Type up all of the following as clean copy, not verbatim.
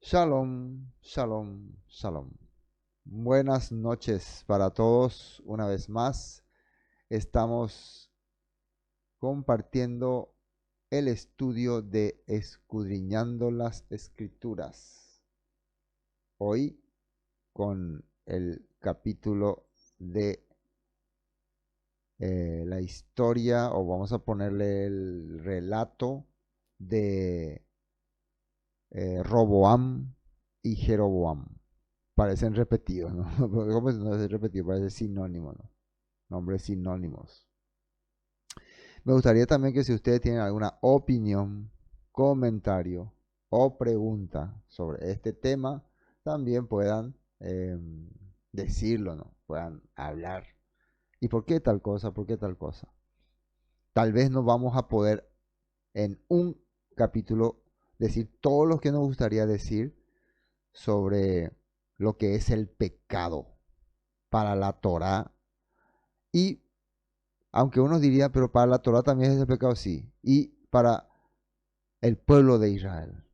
Shalom, shalom, shalom. Buenas noches para todos. Una vez más, estamos compartiendo el estudio de Escudriñando las Escrituras. Hoy con el capítulo de la historia, o vamos a ponerle el relato de Roboam y Jeroboam. Parecen repetidos, ¿no? ¿Cómo no es repetido? Parece sinónimo, ¿no? Nombres sinónimos. Me gustaría también que si ustedes tienen alguna opinión, comentario o pregunta sobre este tema, también puedan decirlo, ¿no? Puedan hablar. ¿Y por qué tal cosa? ¿Por qué tal cosa? Tal vez no vamos a poder en un capítulo decir todo lo que nos gustaría decir sobre lo que es el pecado para la Torá. Y aunque uno diría, pero para la Torá también es el pecado, sí. Y para el pueblo de Israel,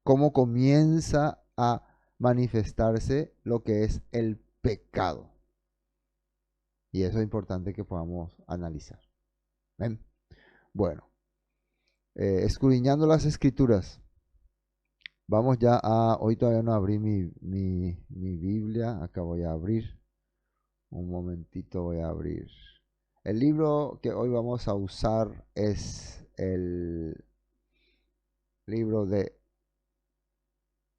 cómo comienza a manifestarse lo que es el pecado. Y eso es importante que podamos analizar. ¿Ven? Bueno, escudriñando las escrituras. Vamos ya a, hoy todavía no abrí mi Biblia, acá voy a abrir. Un momentito voy a abrir. El libro que hoy vamos a usar es el libro de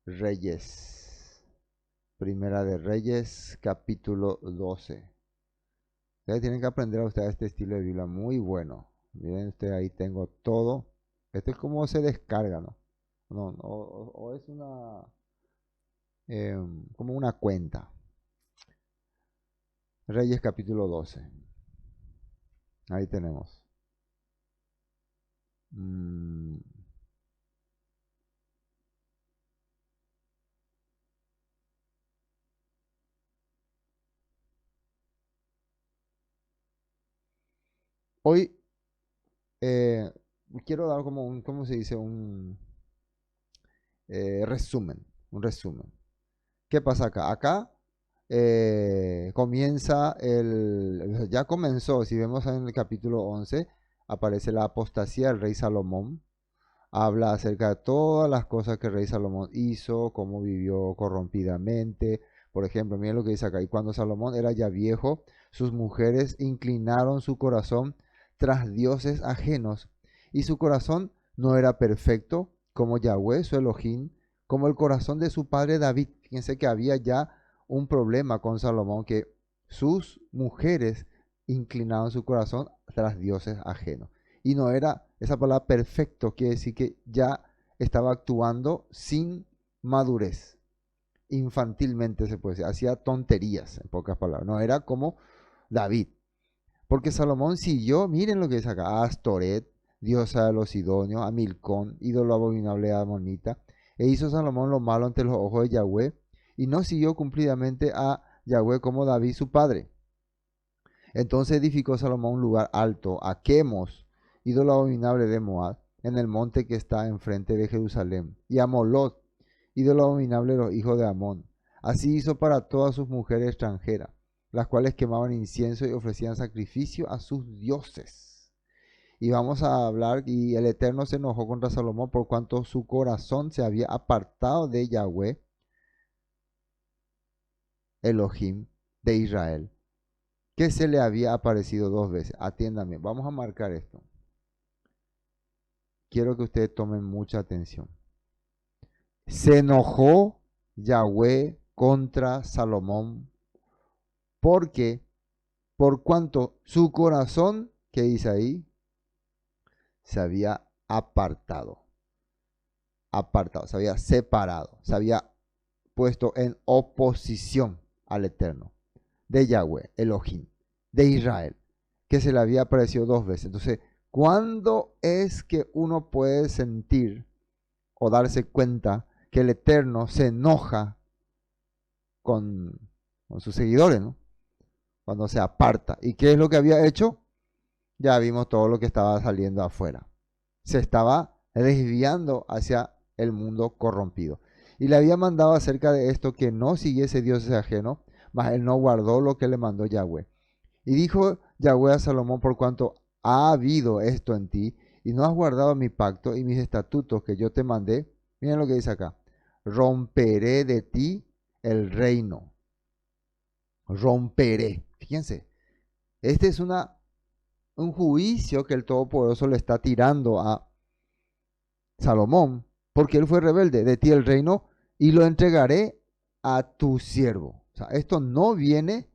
Reyes. Primera de Reyes, capítulo 12. Ustedes tienen que aprender a usar este estilo de Biblia muy bueno. Miren ustedes, ahí tengo todo. Esto es como se descarga, ¿no? No, o es una, como una cuenta. Reyes capítulo 12. Ahí tenemos. Mm, Hoy eh, quiero dar como un, ¿cómo se dice? Resumen, un resumen. ¿Qué pasa acá? Acá comienza ya comenzó, si vemos en el capítulo 11, aparece la apostasía del rey Salomón. Habla acerca de todas las cosas que el rey Salomón hizo, cómo vivió corrompidamente. Por ejemplo, miren lo que dice acá. Y cuando Salomón era ya viejo, sus mujeres inclinaron su corazón tras dioses ajenos. Y su corazón no era perfecto como Yahweh, su Elohim, como el corazón de su padre David. Fíjense que había ya un problema con Salomón, que sus mujeres inclinaron su corazón tras dioses ajenos. Y no era, esa palabra perfecto quiere decir que ya estaba actuando sin madurez, infantilmente se puede decir, hacía tonterías, en pocas palabras. No era como David, porque Salomón siguió, miren lo que dice acá, a Astoret, diosa de los Sidonios, a Milcón, ídolo abominable de Amonita, e hizo Salomón lo malo ante los ojos de Yahweh, y no siguió cumplidamente a Yahweh como David su padre. Entonces edificó Salomón un lugar alto, a Quemos, ídolo abominable de Moab, en el monte que está enfrente de Jerusalén, y a Molot, ídolo abominable de los hijos de Amón. Así hizo para todas sus mujeres extranjeras, las cuales quemaban incienso y ofrecían sacrificio a sus dioses. Y vamos a hablar, y el Eterno se enojó contra Salomón por cuanto su corazón se había apartado de Yahweh, Elohim, de Israel, que se le había aparecido dos veces. Atiéndame, vamos a marcar esto. Quiero que ustedes tomen mucha atención. Se enojó Yahweh contra Salomón porque, por cuanto su corazón, ¿qué dice ahí? Se había apartado, se había separado, se había puesto en oposición al Eterno, de Yahweh, Elohim, de Israel, que se le había aparecido dos veces. Entonces, ¿cuándo es que uno puede sentir o darse cuenta que el Eterno se enoja con, con sus seguidores, ¿no? Cuando se aparta. ¿Y qué es lo que había hecho? Ya vimos todo lo que estaba saliendo afuera. Se estaba desviando hacia el mundo corrompido. Y le había mandado acerca de esto que no siguiese dioses ajenos, mas él no guardó lo que le mandó Yahweh. Y dijo Yahweh a Salomón, por cuanto ha habido esto en ti, y no has guardado mi pacto y mis estatutos que yo te mandé, miren lo que dice acá, romperé de ti el reino. Romperé. Fíjense, este es un juicio que el Todopoderoso le está tirando a Salomón, porque él fue rebelde. De ti el reino y lo entregaré a tu siervo. O sea, esto no viene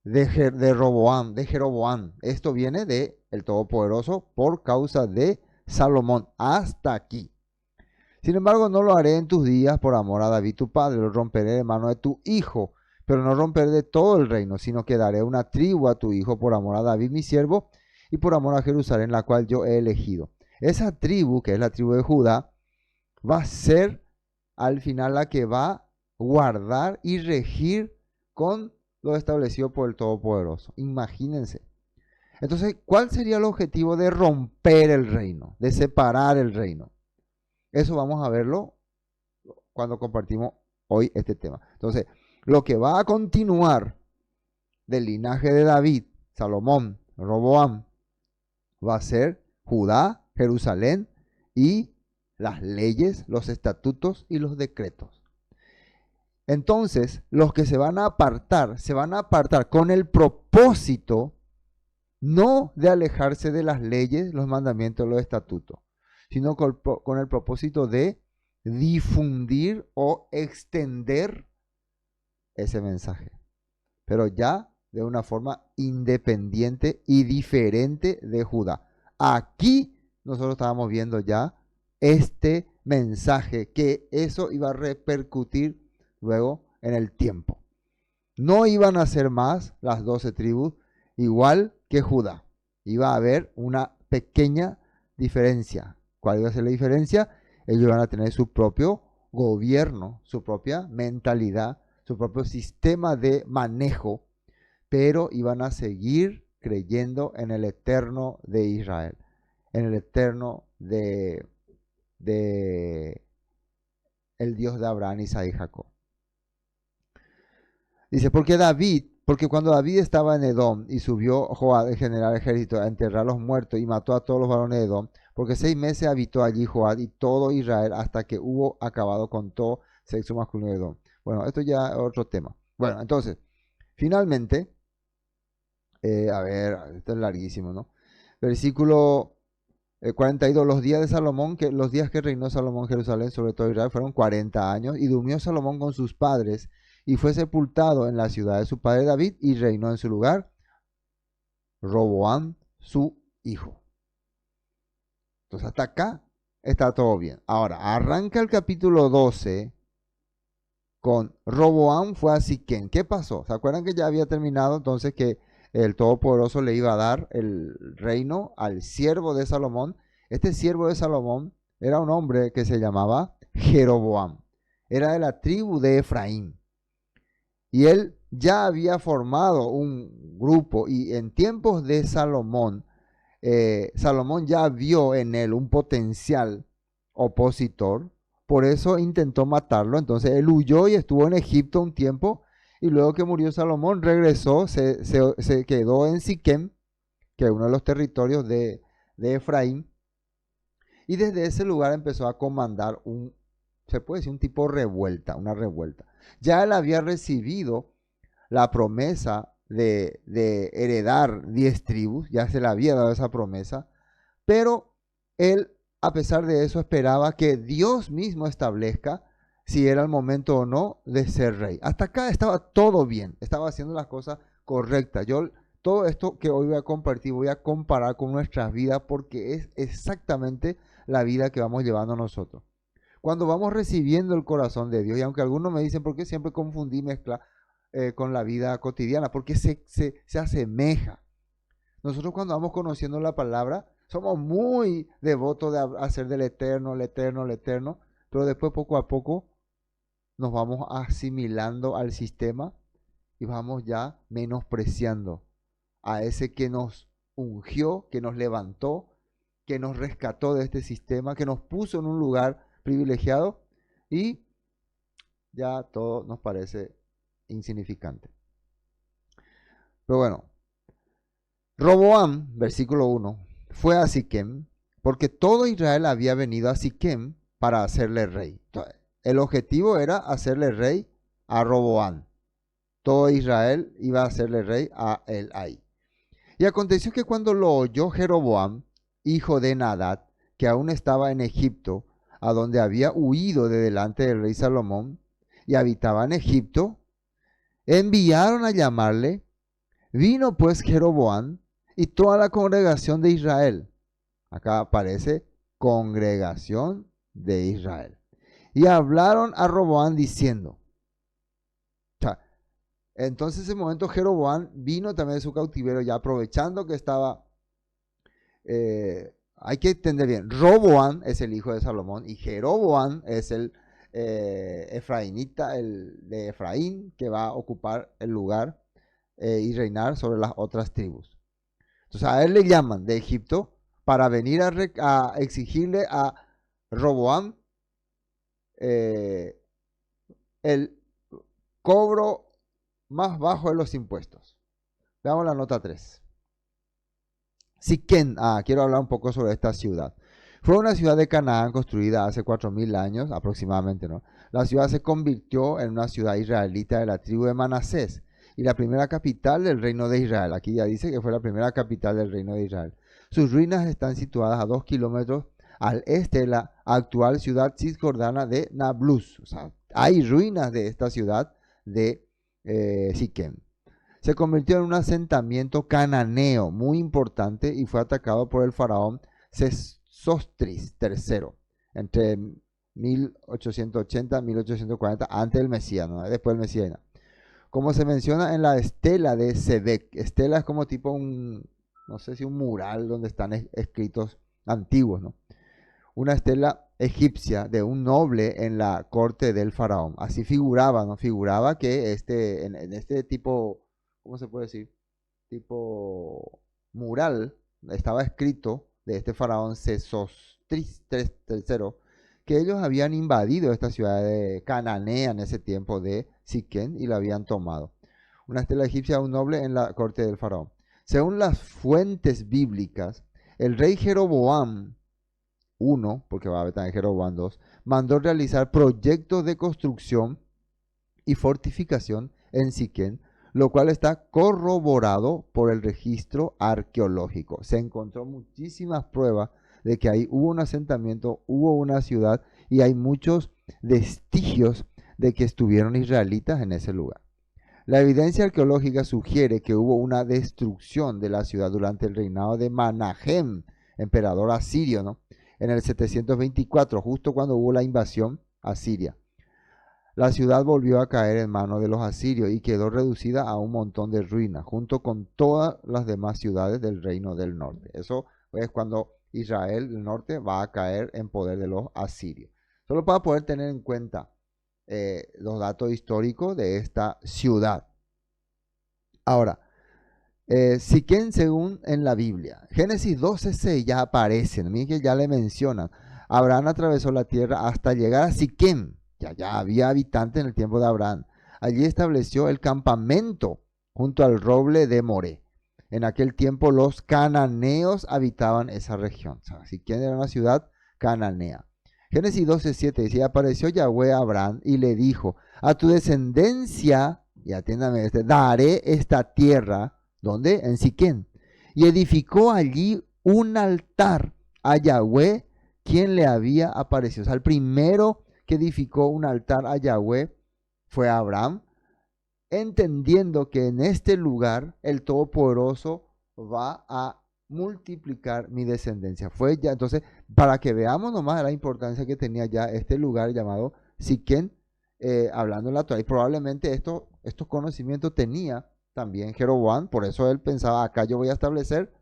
de Roboam, de Jeroboam. Esto viene de el Todopoderoso por causa de Salomón. Hasta aquí. Sin embargo, no lo haré en tus días por amor a David tu padre. Lo romperé de mano de tu hijo. Pero no romperé de todo el reino, sino que daré una tribu a tu hijo por amor a David mi siervo y por amor a Jerusalén, la cual yo he elegido. Esa tribu, que es la tribu de Judá, va a ser al final la que va a guardar y regir con lo establecido por el Todopoderoso. Imagínense. Entonces, ¿cuál sería el objetivo de romper el reino, de separar el reino? Eso vamos a verlo cuando compartimos hoy este tema. Entonces, lo que va a continuar del linaje de David, Salomón, Roboam, va a ser Judá, Jerusalén y las leyes, los estatutos y los decretos. Entonces, los que se van a apartar con el propósito no de alejarse de las leyes, los mandamientos, los estatutos, sino con el propósito de difundir o extender ese mensaje, pero ya de una forma independiente y diferente de Judá. Aquí nosotros estábamos viendo ya este mensaje, que eso iba a repercutir luego en el tiempo. No iban a ser más las 12 tribus igual que Judá. Iba a haber una pequeña diferencia. ¿Cuál iba a ser la diferencia? Ellos iban a tener su propio gobierno, su propia mentalidad, su propio sistema de manejo, pero iban a seguir creyendo en el eterno de Israel, en el eterno de el Dios de Abraham, Isaac y Jacob. Dice, porque cuando David estaba en Edom y subió Joab, el general del ejército, a enterrar a los muertos y mató a todos los varones de Edom, porque 6 meses habitó allí Joab y todo Israel hasta que hubo acabado con todo sexo masculino de Edom. Bueno, esto ya es otro tema. Bueno, entonces, finalmente, a ver, esto es larguísimo, ¿no? Versículo 42, los días que reinó Salomón en Jerusalén sobre todo Israel fueron 40 años y durmió Salomón con sus padres y fue sepultado en la ciudad de su padre David y reinó en su lugar Roboam, su hijo. Entonces hasta acá está todo bien. Ahora, arranca el capítulo 12 con Roboam fue a Siquén. ¿Qué pasó? ¿Se acuerdan que ya había terminado entonces que el Todopoderoso le iba a dar el reino al siervo de Salomón? Este siervo de Salomón era un hombre que se llamaba Jeroboam. Era de la tribu de Efraín. Y él ya había formado un grupo y en tiempos de Salomón, Salomón ya vio en él un potencial opositor, por eso intentó matarlo. Entonces él huyó y estuvo en Egipto un tiempo y luego que murió Salomón regresó, se quedó en Siquem, que es uno de los territorios de Efraín, y desde ese lugar empezó a comandar se puede decir un tipo revuelta, una revuelta. Ya él había recibido la promesa de heredar 10 tribus, ya se le había dado esa promesa, pero él, a pesar de eso, esperaba que Dios mismo establezca si era el momento o no de ser rey. Hasta acá estaba todo bien, estaba haciendo las cosas correctas. Todo esto que hoy voy a compartir, voy a comparar con nuestras vidas porque es exactamente la vida que vamos llevando nosotros. Cuando vamos recibiendo el corazón de Dios, y aunque algunos me dicen, ¿por qué siempre confundí mezcla con la vida cotidiana? Porque se asemeja. Nosotros cuando vamos conociendo la palabra, somos muy devotos de hacer del eterno, el eterno, el eterno, pero después poco a poco nos vamos asimilando al sistema y vamos ya menospreciando a ese que nos ungió, que nos levantó, que nos rescató de este sistema, que nos puso en un lugar privilegiado. y ya todo nos parece insignificante. Pero bueno, Roboam, versículo 1, fue a Siquem porque todo Israel había venido a Siquem para hacerle rey. Entonces, el objetivo era hacerle rey a Roboam. Todo Israel iba a hacerle rey a él ahí. Y aconteció que cuando lo oyó Jeroboam, hijo de Nadab, que aún estaba en Egipto, a donde había huido de delante del rey Salomón, y habitaba en Egipto, enviaron a llamarle. Vino pues Jeroboam y toda la congregación de Israel. Acá aparece congregación de Israel. Y hablaron a Roboam diciendo. Entonces en ese momento Jeroboam vino también de su cautiverio, ya aprovechando que estaba, hay que entender bien, Roboam es el hijo de Salomón y Jeroboam es el efraínita, el de Efraín, que va a ocupar el lugar y reinar sobre las otras tribus. Entonces a él le llaman de Egipto para venir a exigirle a Roboam el cobro más bajo de los impuestos. Veamos la nota 3. Siquén, quiero hablar un poco sobre esta ciudad. Fue una ciudad de Canaán construida hace 4000 años aproximadamente, ¿no? La ciudad se convirtió en una ciudad israelita de la tribu de Manasés y la primera capital del reino de Israel. Aquí ya dice que fue la primera capital del reino de Israel. Sus ruinas están situadas a 2 kilómetros al este de la actual ciudad cisjordana de Nablus. O sea, hay ruinas de esta ciudad de Siquem. Se convirtió en un asentamiento cananeo muy importante y fue atacado por el faraón Sesostris III entre 1880 y 1840 antes del Mesías, ¿no? Después del Mesías. ¿No? Como se menciona en la estela de Sebek. Estela es como tipo un, no sé si un mural donde están escritos antiguos, ¿no? Una estela egipcia de un noble en la corte del faraón. Así figuraba, ¿no? Figuraba que en este tipo, ¿cómo se puede decir? Tipo mural, estaba escrito de este faraón Sesostris III, que ellos habían invadido esta ciudad de Cananea en ese tiempo de Siquén y la habían tomado. Una estela egipcia de un noble en la corte del faraón. Según las fuentes bíblicas, el rey Jeroboam I, porque va a haber también Jeroboam II, mandó realizar proyectos de construcción y fortificación en Siquén, lo cual está corroborado por el registro arqueológico. Se encontró muchísimas pruebas de que ahí hubo un asentamiento, hubo una ciudad y hay muchos vestigios de que estuvieron israelitas en ese lugar. La evidencia arqueológica sugiere que hubo una destrucción de la ciudad durante el reinado de Manahem, emperador asirio, ¿no? En el 724, justo cuando hubo la invasión a Siria. La ciudad volvió a caer en manos de los asirios y quedó reducida a un montón de ruinas, junto con todas las demás ciudades del reino del norte. Eso es cuando Israel del norte va a caer en poder de los asirios. Solo para poder tener en cuenta los datos históricos de esta ciudad. Ahora, Siquén según en la Biblia. Génesis 12:6 ya aparecen, miren que ya le mencionan. Abraham atravesó la tierra hasta llegar a Siquén. Ya había habitantes en el tiempo de Abraham. Allí estableció el campamento junto al roble de Moré. En aquel tiempo los cananeos habitaban esa región. O sea, Siquén era una ciudad cananea. Génesis 12:7 dice, y apareció Yahweh a Abraham y le dijo, a tu descendencia, y atiéndame daré esta tierra, ¿dónde? En Siquén. Y edificó allí un altar a Yahweh, quien le había aparecido. O sea, el primero que edificó un altar a Yahweh fue Abraham, entendiendo que en este lugar el Todopoderoso va a multiplicar mi descendencia. Fue ya, entonces, para que veamos nomás la importancia que tenía ya este lugar llamado Siquén, hablando en la Torah, y probablemente estos conocimientos tenía también Jeroboam, por eso él pensaba, acá yo voy a establecer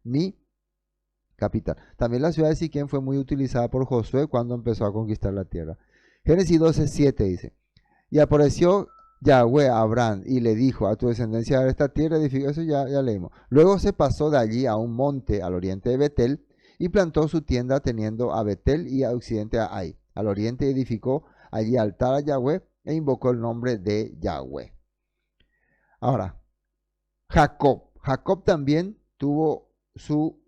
mi capital. También la ciudad de Siquén fue muy utilizada por Josué cuando empezó a conquistar la tierra. Génesis 12:7 dice, y apareció Yahweh a Abraham y le dijo, a tu descendencia de esta tierra edificó, eso ya leímos. Luego se pasó de allí a un monte al oriente de Betel y plantó su tienda teniendo a Betel y a occidente a Ai. al oriente, y edificó allí altar a Yahweh e invocó el nombre de Yahweh. Ahora, Jacob también tuvo su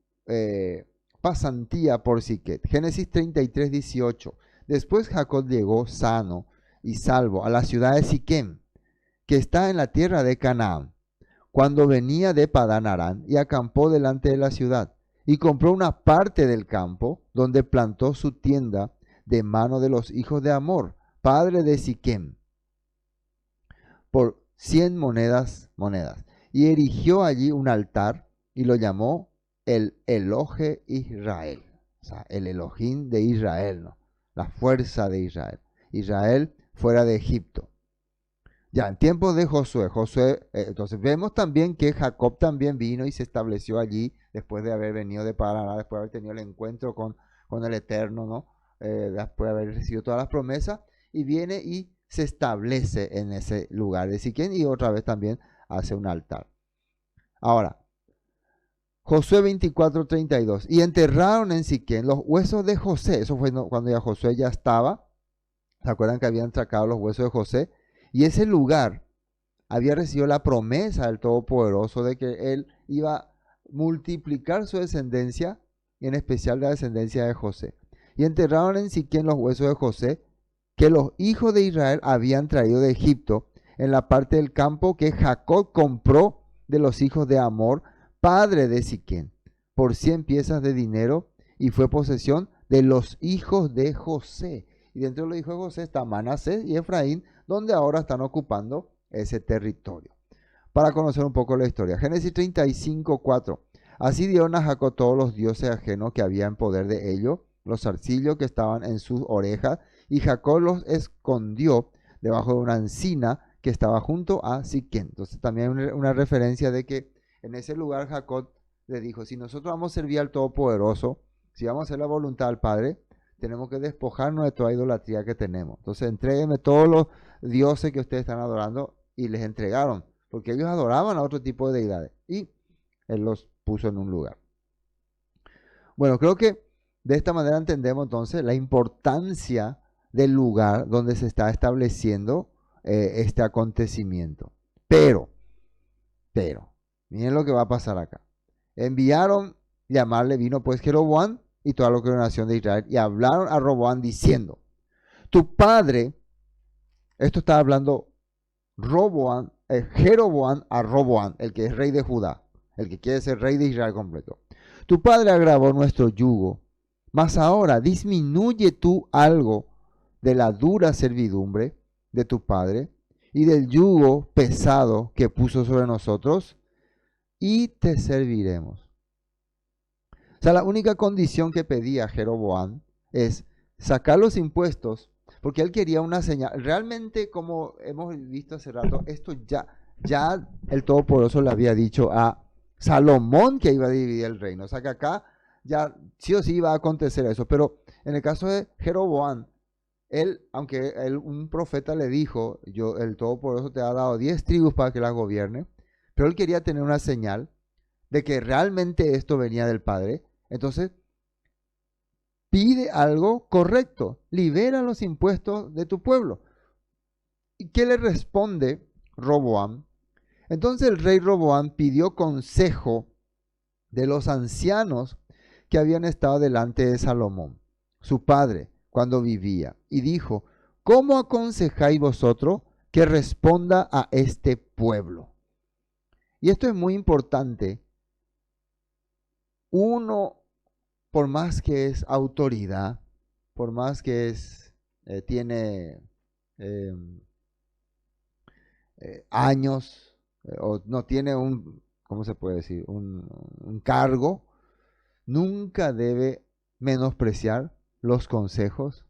pasantía por Siquet. Génesis 33, 18. Después Jacob llegó sano y salvo a la ciudad de Siquem, que está en la tierra de Canaán, cuando venía de Padán Aram, y acampó delante de la ciudad, y compró una parte del campo, donde plantó su tienda de mano de los hijos de Amor, padre de Siquem, por 100 monedas, y erigió allí un altar, y lo llamó el Elohe Israel, o sea, el Elohim de Israel, ¿no? La fuerza de Israel, Israel fuera de Egipto. Ya, en tiempos de Josué, entonces vemos también que Jacob también vino y se estableció allí después de haber venido de Paraná, después de haber tenido el encuentro con el Eterno, ¿no? Después de haber recibido todas las promesas, y viene y se establece en ese lugar de Siquén, y otra vez también hace un altar. Ahora, Josué 24:32, y enterraron en Siquén los huesos de José. Eso fue cuando ya Josué ya estaba. ¿Se acuerdan que habían sacado los huesos de José? Y ese lugar había recibido la promesa del Todopoderoso de que él iba a multiplicar su descendencia, en especial la descendencia de José. Y enterraron en Siquén los huesos de José, que los hijos de Israel habían traído de Egipto, en la parte del campo que Jacob compró de los hijos de Amor, padre de Siquén, por 100 piezas de dinero, y fue posesión de los hijos de José. Y dentro de los hijos de José está Manasés y Efraín, donde ahora están ocupando ese territorio. Para conocer un poco la historia, Génesis 35:4. Así dieron a Jacob todos los dioses ajenos que había en poder de ellos, los zarcillos que estaban en sus orejas, y Jacob los escondió debajo de una encina que estaba junto a Siquén. Entonces también hay una referencia de que en ese lugar Jacob le dijo: si nosotros vamos a servir al Todopoderoso, si vamos a hacer la voluntad del Padre, tenemos que despojarnos de toda idolatría que tenemos. Entonces entréguenme todos los dioses que ustedes están adorando, y les entregaron, porque ellos adoraban a otro tipo de deidades, y él los puso en un lugar. Bueno, creo que de esta manera entendemos entonces la importancia del lugar donde se está estableciendo este acontecimiento. Pero, miren lo que va a pasar acá. Enviaron llamarle, vino pues Jeroboam y toda la congregación de Israel, y hablaron a Roboam diciendo: tu padre, esto está hablando Jeroboam a Roboam, el que es rey de Judá, el que quiere ser rey de Israel completo. Tu padre agravó nuestro yugo, mas ahora disminuye tú algo de la dura servidumbre de tu padre y del yugo pesado que puso sobre nosotros, y te serviremos. O sea, la única condición que pedía Jeroboam es sacar los impuestos, porque él quería una señal. Realmente, como hemos visto hace rato, esto ya el Todopoderoso le había dicho a Salomón que iba a dividir el reino. O sea que acá ya sí o sí iba a acontecer eso. Pero en el caso de Jeroboam, aunque un profeta le dijo: el Todopoderoso te ha dado 10 tribus para que las gobierne, pero él quería tener una señal de que realmente esto venía del Padre. Entonces pide algo correcto: libera los impuestos de tu pueblo. ¿Y qué le responde Roboam? Entonces el rey Roboam pidió consejo de los ancianos que habían estado delante de Salomón, su padre, cuando vivía, y dijo: ¿cómo aconsejáis vosotros que responda a este pueblo? Y esto es muy importante. Uno, por más que es autoridad, por más que tiene eh, años, o no tiene ¿cómo se puede decir? Un cargo, nunca debe menospreciar los consejos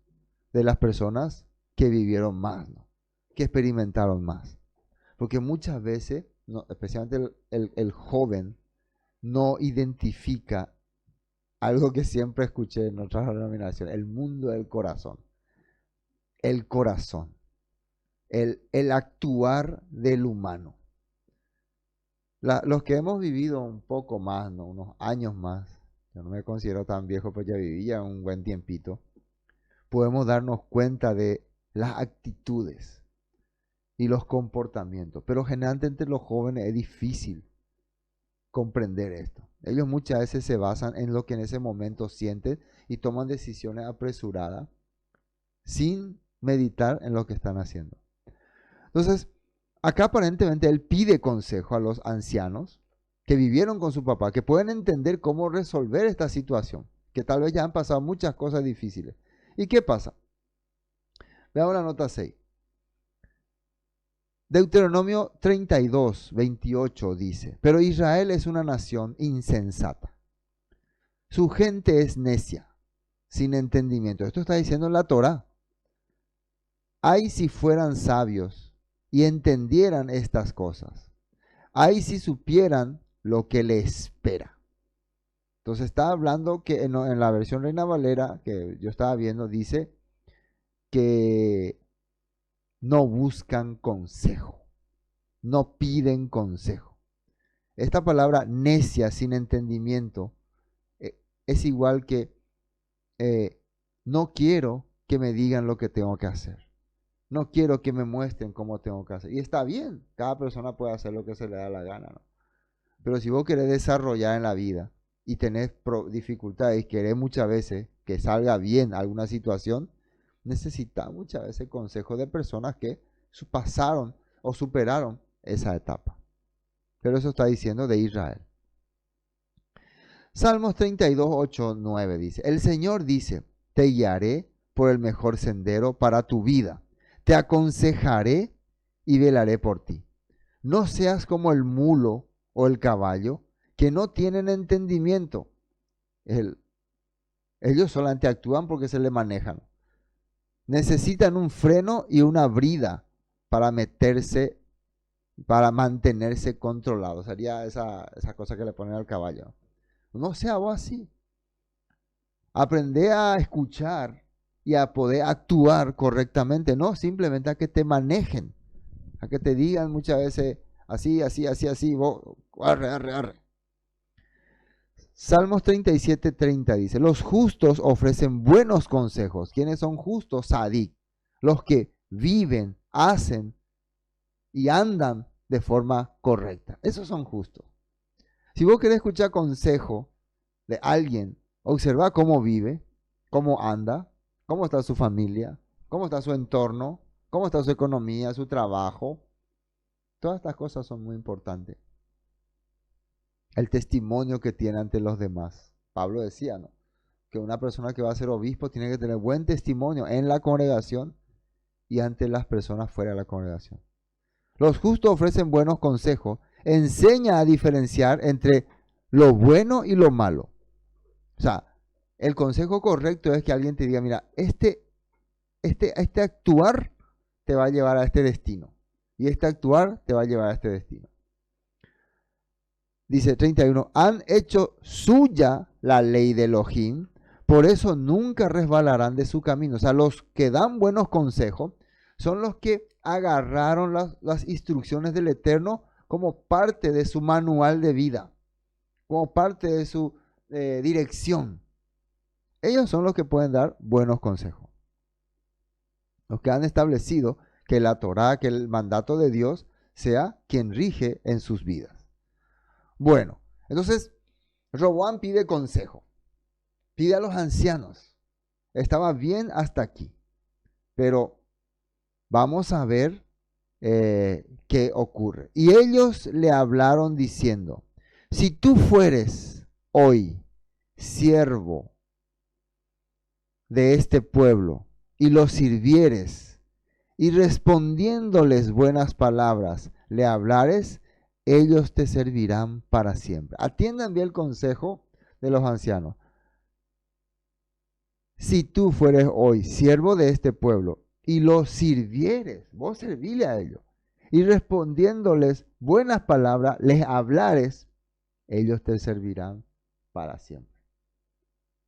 de las personas que vivieron más, ¿no? Que experimentaron más. Porque muchas veces, no, especialmente el joven, no identifica algo que siempre escuché en otras denominaciones: el mundo del corazón. El corazón. El actuar del humano. Los que hemos vivido un poco más, ¿no? Unos años más, yo no me considero tan viejo, pues ya vivía un buen tiempito, podemos darnos cuenta de las actitudes y los comportamientos. Pero generalmente entre los jóvenes es difícil comprender esto. Ellos muchas veces se basan en lo que en ese momento sienten y toman decisiones apresuradas sin meditar en lo que están haciendo. Entonces, acá aparentemente él pide consejo a los ancianos que vivieron con su papá, que pueden entender cómo resolver esta situación, que tal vez ya han pasado muchas cosas difíciles. ¿Y qué pasa? Veamos la nota 6. Deuteronomio 32, 28 dice, pero Israel es una nación insensata. Su gente es necia, sin entendimiento. Esto está diciendo en la Torá. Ay, si fueran sabios y entendieran estas cosas. Ay, si supieran lo que le espera. Entonces está hablando que en la versión Reina Valera que yo estaba viendo dice que no buscan consejo, no piden consejo. Esta palabra necia, sin entendimiento, es igual que no quiero que me digan lo que tengo que hacer. No quiero que me muestren cómo tengo que hacer. Y está bien, cada persona puede hacer lo que se le da la gana, ¿no? Pero si vos querés desarrollar en la vida y tenés dificultades y querés muchas veces que salga bien alguna situación, necesitas muchas veces consejos de personas que pasaron o superaron esa etapa. Pero eso está diciendo de Israel. Salmos 32, 8, 9 dice, el Señor dice, te guiaré por el mejor sendero para tu vida. Te aconsejaré y velaré por ti. No seas como el mulo o el caballo que no tienen entendimiento. Ellos solamente actúan porque se le manejan. Necesitan un freno y una brida para mantenerse controlados. Sería esa cosa que le ponen al caballo. No sea vos así. Aprende a escuchar y a poder actuar correctamente, no simplemente a que te manejen, a que te digan muchas veces así, así, así, así, vos, arre, arre, arre. Salmos 37, 30 dice, los justos ofrecen buenos consejos. ¿Quiénes son justos? Sadik, los que viven, hacen y andan de forma correcta. Esos son justos. Si vos querés escuchar consejo de alguien, observa cómo vive, cómo anda, cómo está su familia, cómo está su entorno, cómo está su economía, su trabajo. Todas estas cosas son muy importantes. El testimonio que tiene ante los demás. Pablo decía, ¿no?, que una persona que va a ser obispo tiene que tener buen testimonio en la congregación y ante las personas fuera de la congregación. Los justos ofrecen buenos consejos, enseña a diferenciar entre lo bueno y lo malo. O sea, el consejo correcto es que alguien te diga, mira, este actuar te va a llevar a este destino. Y este actuar te va a llevar a este destino. Dice 31, han hecho suya la ley de Elohim, por eso nunca resbalarán de su camino. O sea, los que dan buenos consejos son los que agarraron las instrucciones del Eterno como parte de su manual de vida, como parte de su dirección. Ellos son los que pueden dar buenos consejos. Los que han establecido que la Torá, que el mandato de Dios sea quien rige en sus vidas. Bueno, entonces Roboam pide consejo, pide a los ancianos. Estaba bien hasta aquí, pero vamos a ver qué ocurre. Y ellos le hablaron diciendo, si tú fueres hoy siervo de este pueblo y los sirvieres y respondiéndoles buenas palabras le hablares, ellos te servirán para siempre. Atiendan bien el consejo de los ancianos. Si tú fueres hoy siervo de este pueblo y los sirvieres, vos servile a ellos, y respondiéndoles buenas palabras, les hablares, ellos te servirán para siempre.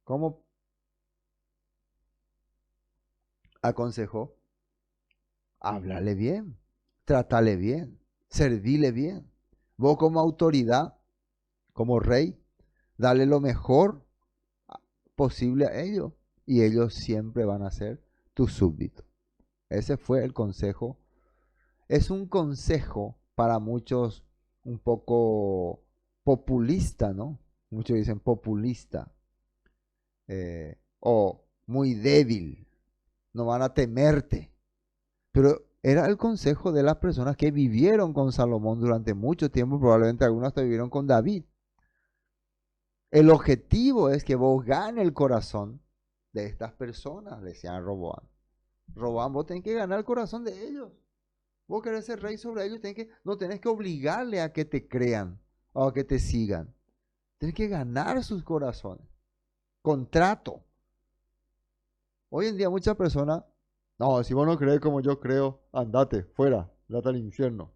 ¿Cómo aconsejó? Háblale bien, trátale bien, servile bien. Vos como autoridad, como rey, dale lo mejor posible a ellos. y ellos siempre van a ser tus súbditos. Ese fue el consejo. Es un consejo para muchos un poco populista, ¿no? Muchos dicen populista o muy débil, no van a temerte. Pero era el consejo de las personas que vivieron con Salomón durante mucho tiempo, probablemente algunos hasta vivieron con David. El objetivo es que vos ganes el corazón de estas personas, decía Roboam. Roboam, vos tenés que ganar el corazón de ellos. Vos querés ser rey sobre ellos, no tenés que obligarle a que te crean o a que te sigan. Tenés que ganar sus corazones. Contrato. Hoy en día muchas personas, no, si vos no crees como yo creo, andate, fuera, andate al infierno.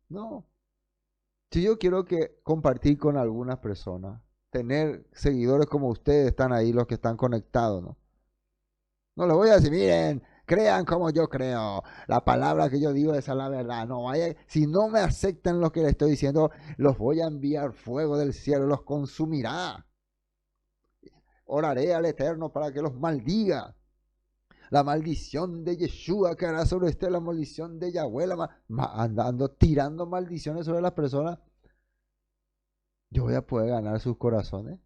No. Si yo quiero compartir con algunas personas, tener seguidores como ustedes están ahí, los que están conectados, ¿no? No les voy a decir, miren, crean como yo creo. La palabra que yo digo esa es la verdad. No, vaya, si no me aceptan lo que les estoy diciendo, los voy a enviar fuego del cielo, los consumirá. Oraré al Eterno para que los maldiga. La maldición de Yeshua que hará sobre usted, la maldición de Yahweh, andando tirando maldiciones sobre las personas. Yo voy a poder ganar sus corazones.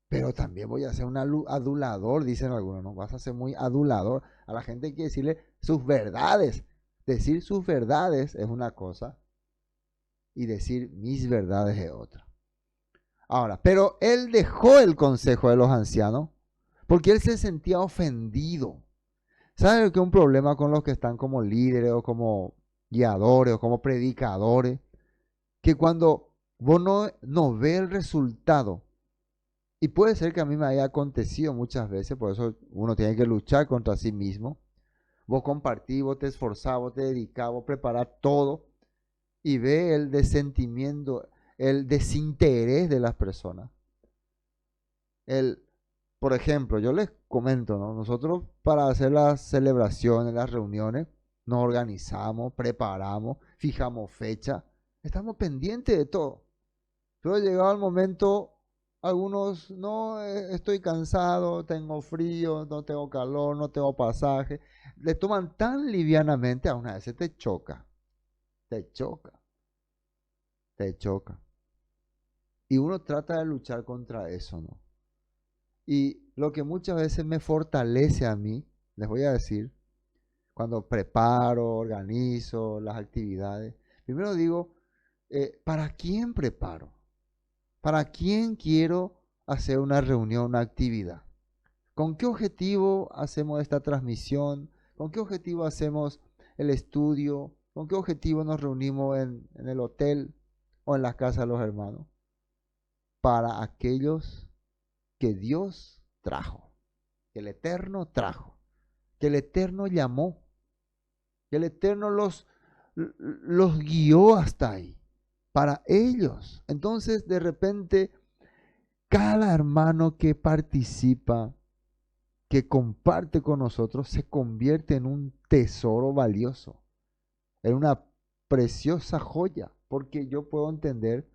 Pero también voy a ser un adulador, dicen algunos, ¿no? Vas a ser muy adulador. A la gente hay que decirle sus verdades. Decir sus verdades es una cosa y decir mis verdades es otra. Ahora, pero él dejó el consejo de los ancianos porque él se sentía ofendido. ¿Sabe qué es un problema con los que están como líderes o como guiadores o como predicadores? Que cuando vos no ves el resultado, y puede ser que a mí me haya acontecido muchas veces, por eso uno tiene que luchar contra sí mismo. Vos compartís, vos te esforzás, vos te dedicás, vos preparás todo y ve el desentimiento, el desinterés de las personas. Por ejemplo, yo les comento, ¿no? Nosotros para hacer las celebraciones, las reuniones, nos organizamos, preparamos, fijamos fecha, estamos pendientes de todo. Pero llegado el momento, algunos, no, estoy cansado, tengo frío, no tengo calor, no tengo pasaje. Le toman tan livianamente, a una vez te choca, te choca, te choca. Y uno trata de luchar contra eso, ¿no? Y lo que muchas veces me fortalece a mí, les voy a decir, cuando preparo, organizo las actividades, primero digo, ¿para quién preparo? ¿Para quién quiero hacer una reunión, una actividad? ¿Con qué objetivo hacemos esta transmisión? ¿Con qué objetivo hacemos el estudio? ¿Con qué objetivo nos reunimos en el hotel o en la casa de los hermanos? Para aquellos que Dios trajo, que el Eterno trajo, que el Eterno llamó, que el Eterno los guió hasta ahí, para ellos. Entonces, de repente, cada hermano que participa, que comparte con nosotros, se convierte en un tesoro valioso, en una preciosa joya, porque yo puedo entender,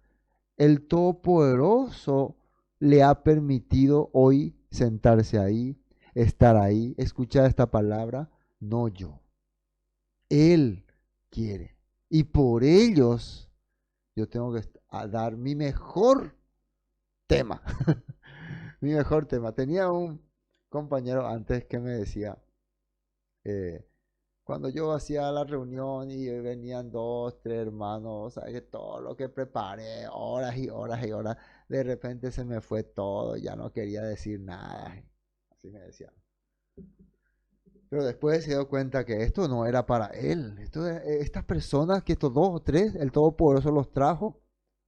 el Todopoderoso le ha permitido hoy sentarse ahí, estar ahí, escuchar esta palabra, no yo. Él quiere. Y por ellos yo tengo que dar mi mejor tema. Mi mejor tema. Tenía un compañero antes que me decía, eh, cuando yo hacía la reunión y venían dos, tres hermanos, ¿sabes? Que todo lo que preparé, horas y horas y horas, de repente se me fue todo, ya no quería decir nada. Así me decía. Pero después se dio cuenta que esto no era para él. Estas personas, que estos dos o tres, el Todopoderoso los trajo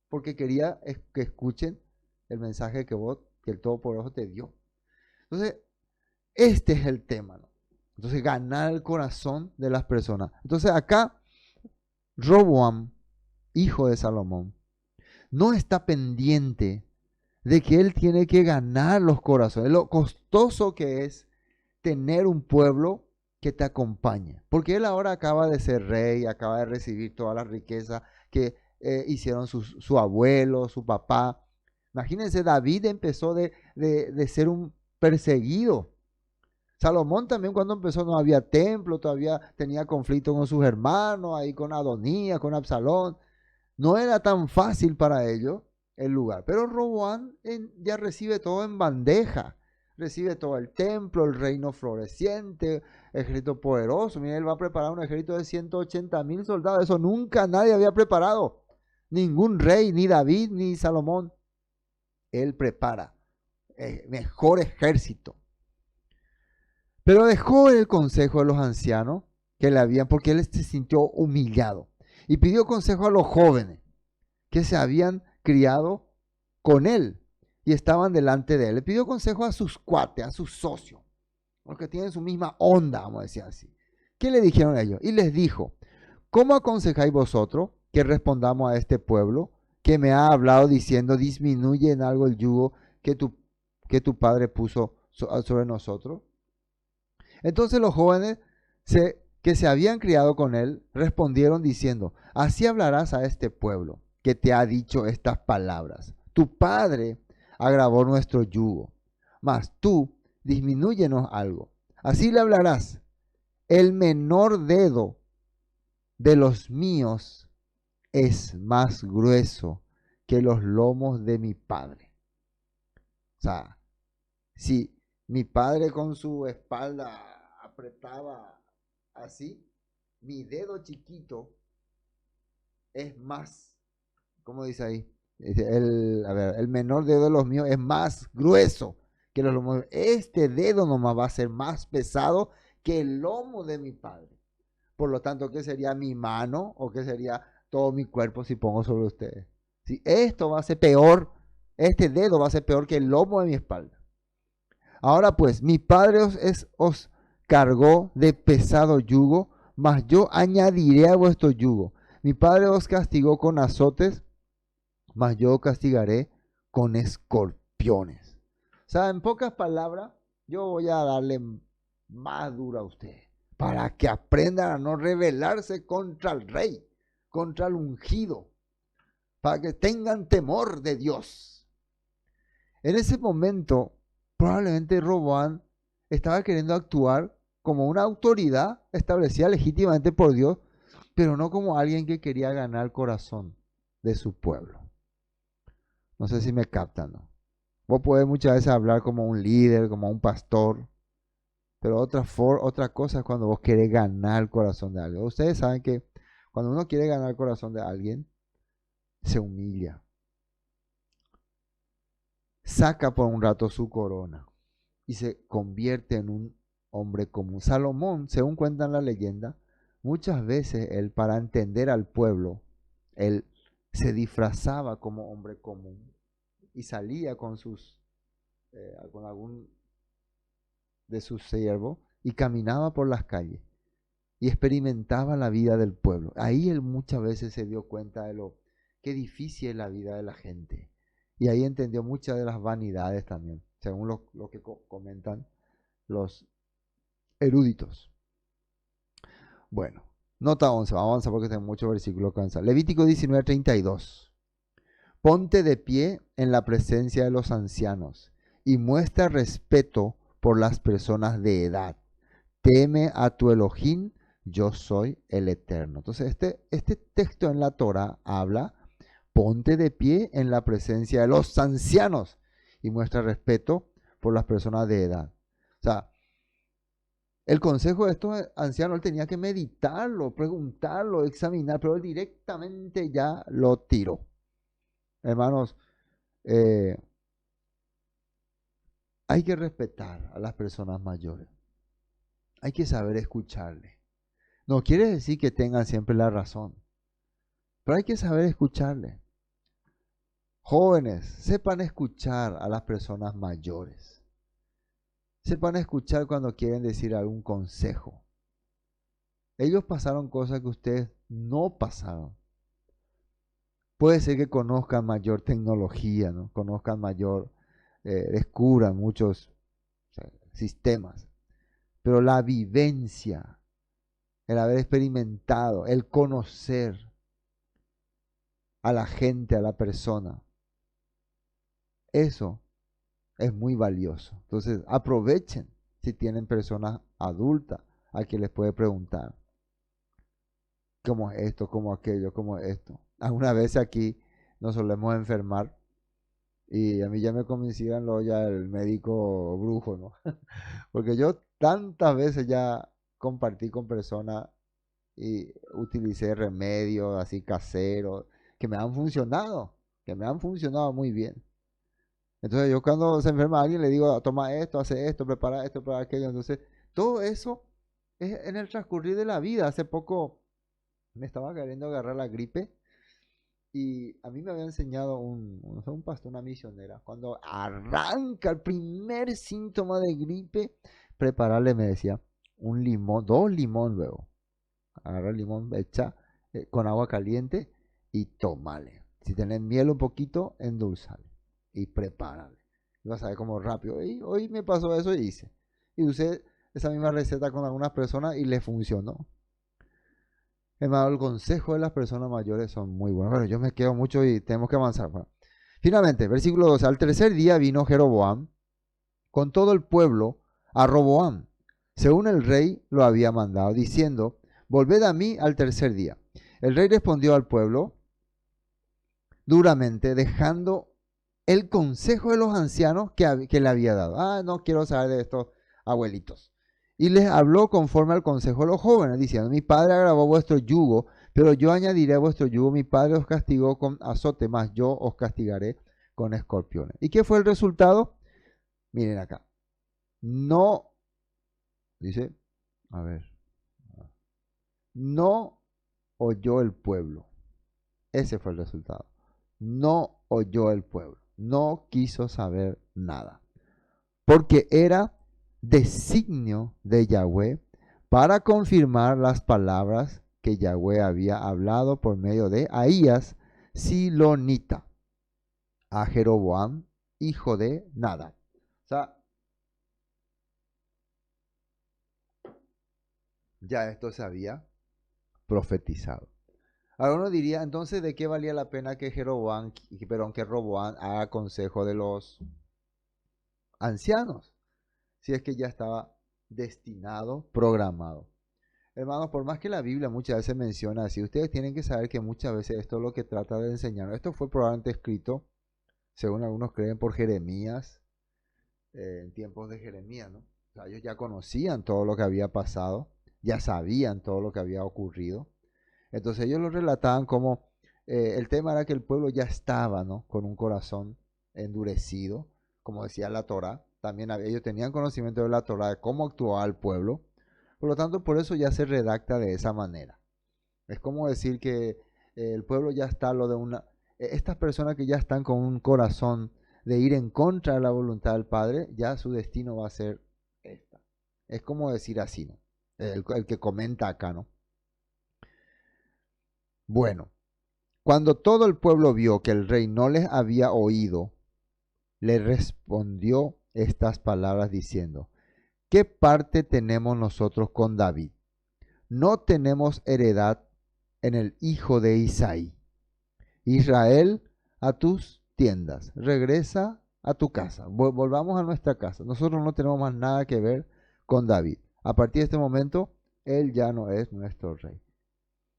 porque quería que escuchen el mensaje que el Todopoderoso te dio. Entonces, este es el tema, ¿no? Entonces, ganar el corazón de las personas. Entonces, acá, Roboam, hijo de Salomón, no está pendiente de que él tiene que ganar los corazones, lo costoso que es tener un pueblo que te acompañe. Porque él ahora acaba de ser rey, acaba de recibir toda la riqueza que hicieron su abuelo, su papá. Imagínense, David empezó de ser un perseguido. Salomón también cuando empezó no había templo, todavía tenía conflicto con sus hermanos, ahí con Adonías, con Absalón. No era tan fácil para ellos el lugar. Pero Roboam ya recibe todo en bandeja. Recibe todo el templo, el reino floreciente, ejército poderoso. Mira, él va a preparar un ejército de 180,000 soldados. Eso nunca nadie había preparado. Ningún rey, ni David, ni Salomón. Él prepara el mejor ejército. Pero dejó el consejo de los ancianos que le habían, porque él se sintió humillado. Y pidió consejo a los jóvenes que se habían criado con él y estaban delante de él. Le pidió consejo a sus cuates, a sus socios, los que tienen su misma onda, vamos a decir así. ¿Qué le dijeron ellos? Y les dijo, ¿cómo aconsejáis vosotros que respondamos a este pueblo que me ha hablado diciendo, disminuye en algo el yugo que tu padre puso sobre nosotros? Entonces los jóvenes que se habían criado con él respondieron diciendo, así hablarás a este pueblo que te ha dicho estas palabras. Tu padre agravó nuestro yugo, mas tú disminúyenos algo. Así le hablarás, el menor dedo de los míos es más grueso que los lomos de mi padre. O sea, si mi padre con su espalda apretaba así, mi dedo chiquito es más, ¿cómo dice ahí? A ver, el menor dedo de los míos es más grueso que los lomos. Este dedo nomás va a ser más pesado que el lomo de mi padre. Por lo tanto, ¿qué sería mi mano o qué sería todo mi cuerpo si pongo sobre ustedes? Si esto va a ser peor, este dedo va a ser peor que el lomo de mi espalda. Ahora pues, mi padre os cargó de pesado yugo, mas yo añadiré a vuestro yugo. Mi padre os castigó con azotes, mas yo castigaré con escorpiones. O sea, en pocas palabras, yo voy a darle más duro a ustedes, para que aprendan a no rebelarse contra el rey, contra el ungido, para que tengan temor de Dios. En ese momento, probablemente Roboam estaba queriendo actuar como una autoridad establecida legítimamente por Dios, pero no como alguien que quería ganar el corazón de su pueblo. No sé si me captan, ¿no? Vos podés muchas veces hablar como un líder, como un pastor, pero otra cosa es cuando vos querés ganar el corazón de alguien. Ustedes saben que cuando uno quiere ganar el corazón de alguien, se humilla. Saca por un rato su corona y se convierte en un hombre común. Salomón, según cuentan la leyenda, muchas veces él, para entender al pueblo, él se disfrazaba como hombre común y salía con algún de sus siervos y caminaba por las calles y experimentaba la vida del pueblo. Ahí él muchas veces se dio cuenta de lo que difícil es la vida de la gente. Y ahí entendió muchas de las vanidades también, según lo que comentan los eruditos. Bueno, nota 11, vamos a avanzar porque tengo muchos versículos que avanzar. Levítico 19:32. Ponte de pie en la presencia de los ancianos y muestra respeto por las personas de edad. Teme a tu Elohim, yo soy el Eterno. Entonces, este texto en la Torah habla, ponte de pie en la presencia de los ancianos y muestra respeto por las personas de edad. O sea, el consejo de estos ancianos, él tenía que meditarlo, preguntarlo, examinar, pero él directamente ya lo tiró. Hermanos, eh, hay que respetar a las personas mayores. Hay que saber escucharle. No quiere decir que tengan siempre la razón, pero hay que saber escucharle. Jóvenes, sepan escuchar a las personas mayores. Sepan escuchar cuando quieren decir algún consejo. Ellos pasaron cosas que ustedes no pasaron. Puede ser que conozcan mayor tecnología, ¿no? Conozcan mayor, descubran muchos, o sea, sistemas. Pero la vivencia, el haber experimentado, el conocer a la gente, a la persona, eso es muy valioso. Entonces, aprovechen si tienen personas adultas a quien les puede preguntar cómo es esto, cómo aquello, cómo es esto. Algunas veces aquí nos solemos enfermar y a mí ya me convencían lo ya el médico brujo, ¿no? Porque yo tantas veces ya compartí con personas y utilicé remedios así caseros que me han funcionado muy bien. Entonces yo cuando se enferma alguien le digo, toma esto, hace esto, prepara aquello. Entonces todo eso es en el transcurrir de la vida. Hace poco me estaba queriendo agarrar la gripe y a mí me había enseñado un pastor, una misionera, cuando arranca el primer síntoma de gripe, prepararle, me decía, un limón, 2 limones luego. Agarra el limón, echa con agua caliente y tómale. Si tenés miel un poquito, endulzale y prepárale. Y vas a ver cómo rápido. Y hoy me pasó eso y hice. Y usé esa misma receta con algunas personas y le funcionó. Hermano, el consejo de las personas mayores son muy buenos. Bueno, yo me quedo mucho y tenemos que avanzar. Bueno, finalmente, versículo 12. Al tercer día vino Jeroboam con todo el pueblo a Roboam, según el rey lo había mandado, diciendo, volved a mí al tercer día. El rey respondió al pueblo duramente, dejando el consejo de los ancianos que le había dado. Ah, no quiero saber de estos abuelitos. Y les habló conforme al consejo de los jóvenes, diciendo, mi padre agravó vuestro yugo, pero yo añadiré a vuestro yugo, mi padre os castigó con azote, mas yo os castigaré con escorpiones. ¿Y qué fue el resultado? Miren acá. No, dice, a ver, no oyó el pueblo. Ese fue el resultado. No oyó el pueblo. No quiso saber nada. Porque era designio de Yahweh para confirmar las palabras que Yahweh había hablado por medio de Ahías Silonita a Jeroboam, hijo de Nadab. O sea, ya esto se había profetizado. Ahora uno diría, entonces, ¿de qué valía la pena que que Roboam haga consejo de los ancianos? Si es que ya estaba destinado, programado. Hermanos, por más que la Biblia muchas veces menciona así, ustedes tienen que saber que muchas veces esto es lo que trata de enseñar. Esto fue probablemente escrito, según algunos creen, por Jeremías, en tiempos de Jeremías, ¿no? O sea, ellos ya conocían todo lo que había pasado, ya sabían todo lo que había ocurrido. Entonces ellos lo relataban como el tema era que el pueblo ya estaba, ¿no? Con un corazón endurecido, como decía la Torá. También ellos tenían conocimiento de la Torá, de cómo actuaba el pueblo. Por lo tanto, por eso ya se redacta de esa manera. Es como decir que el pueblo ya está lo de una... estas personas que ya están con un corazón de ir en contra de la voluntad del Padre, ya su destino va a ser esta. Es como decir así, ¿no? El que comenta acá, ¿no? Bueno, cuando todo el pueblo vio que el rey no les había oído, le respondió estas palabras diciendo, ¿qué parte tenemos nosotros con David? No tenemos heredad en el hijo de Isaí. Israel, a tus tiendas, regresa a tu casa, volvamos a nuestra casa. Nosotros no tenemos más nada que ver con David. A partir de este momento, él ya no es nuestro rey.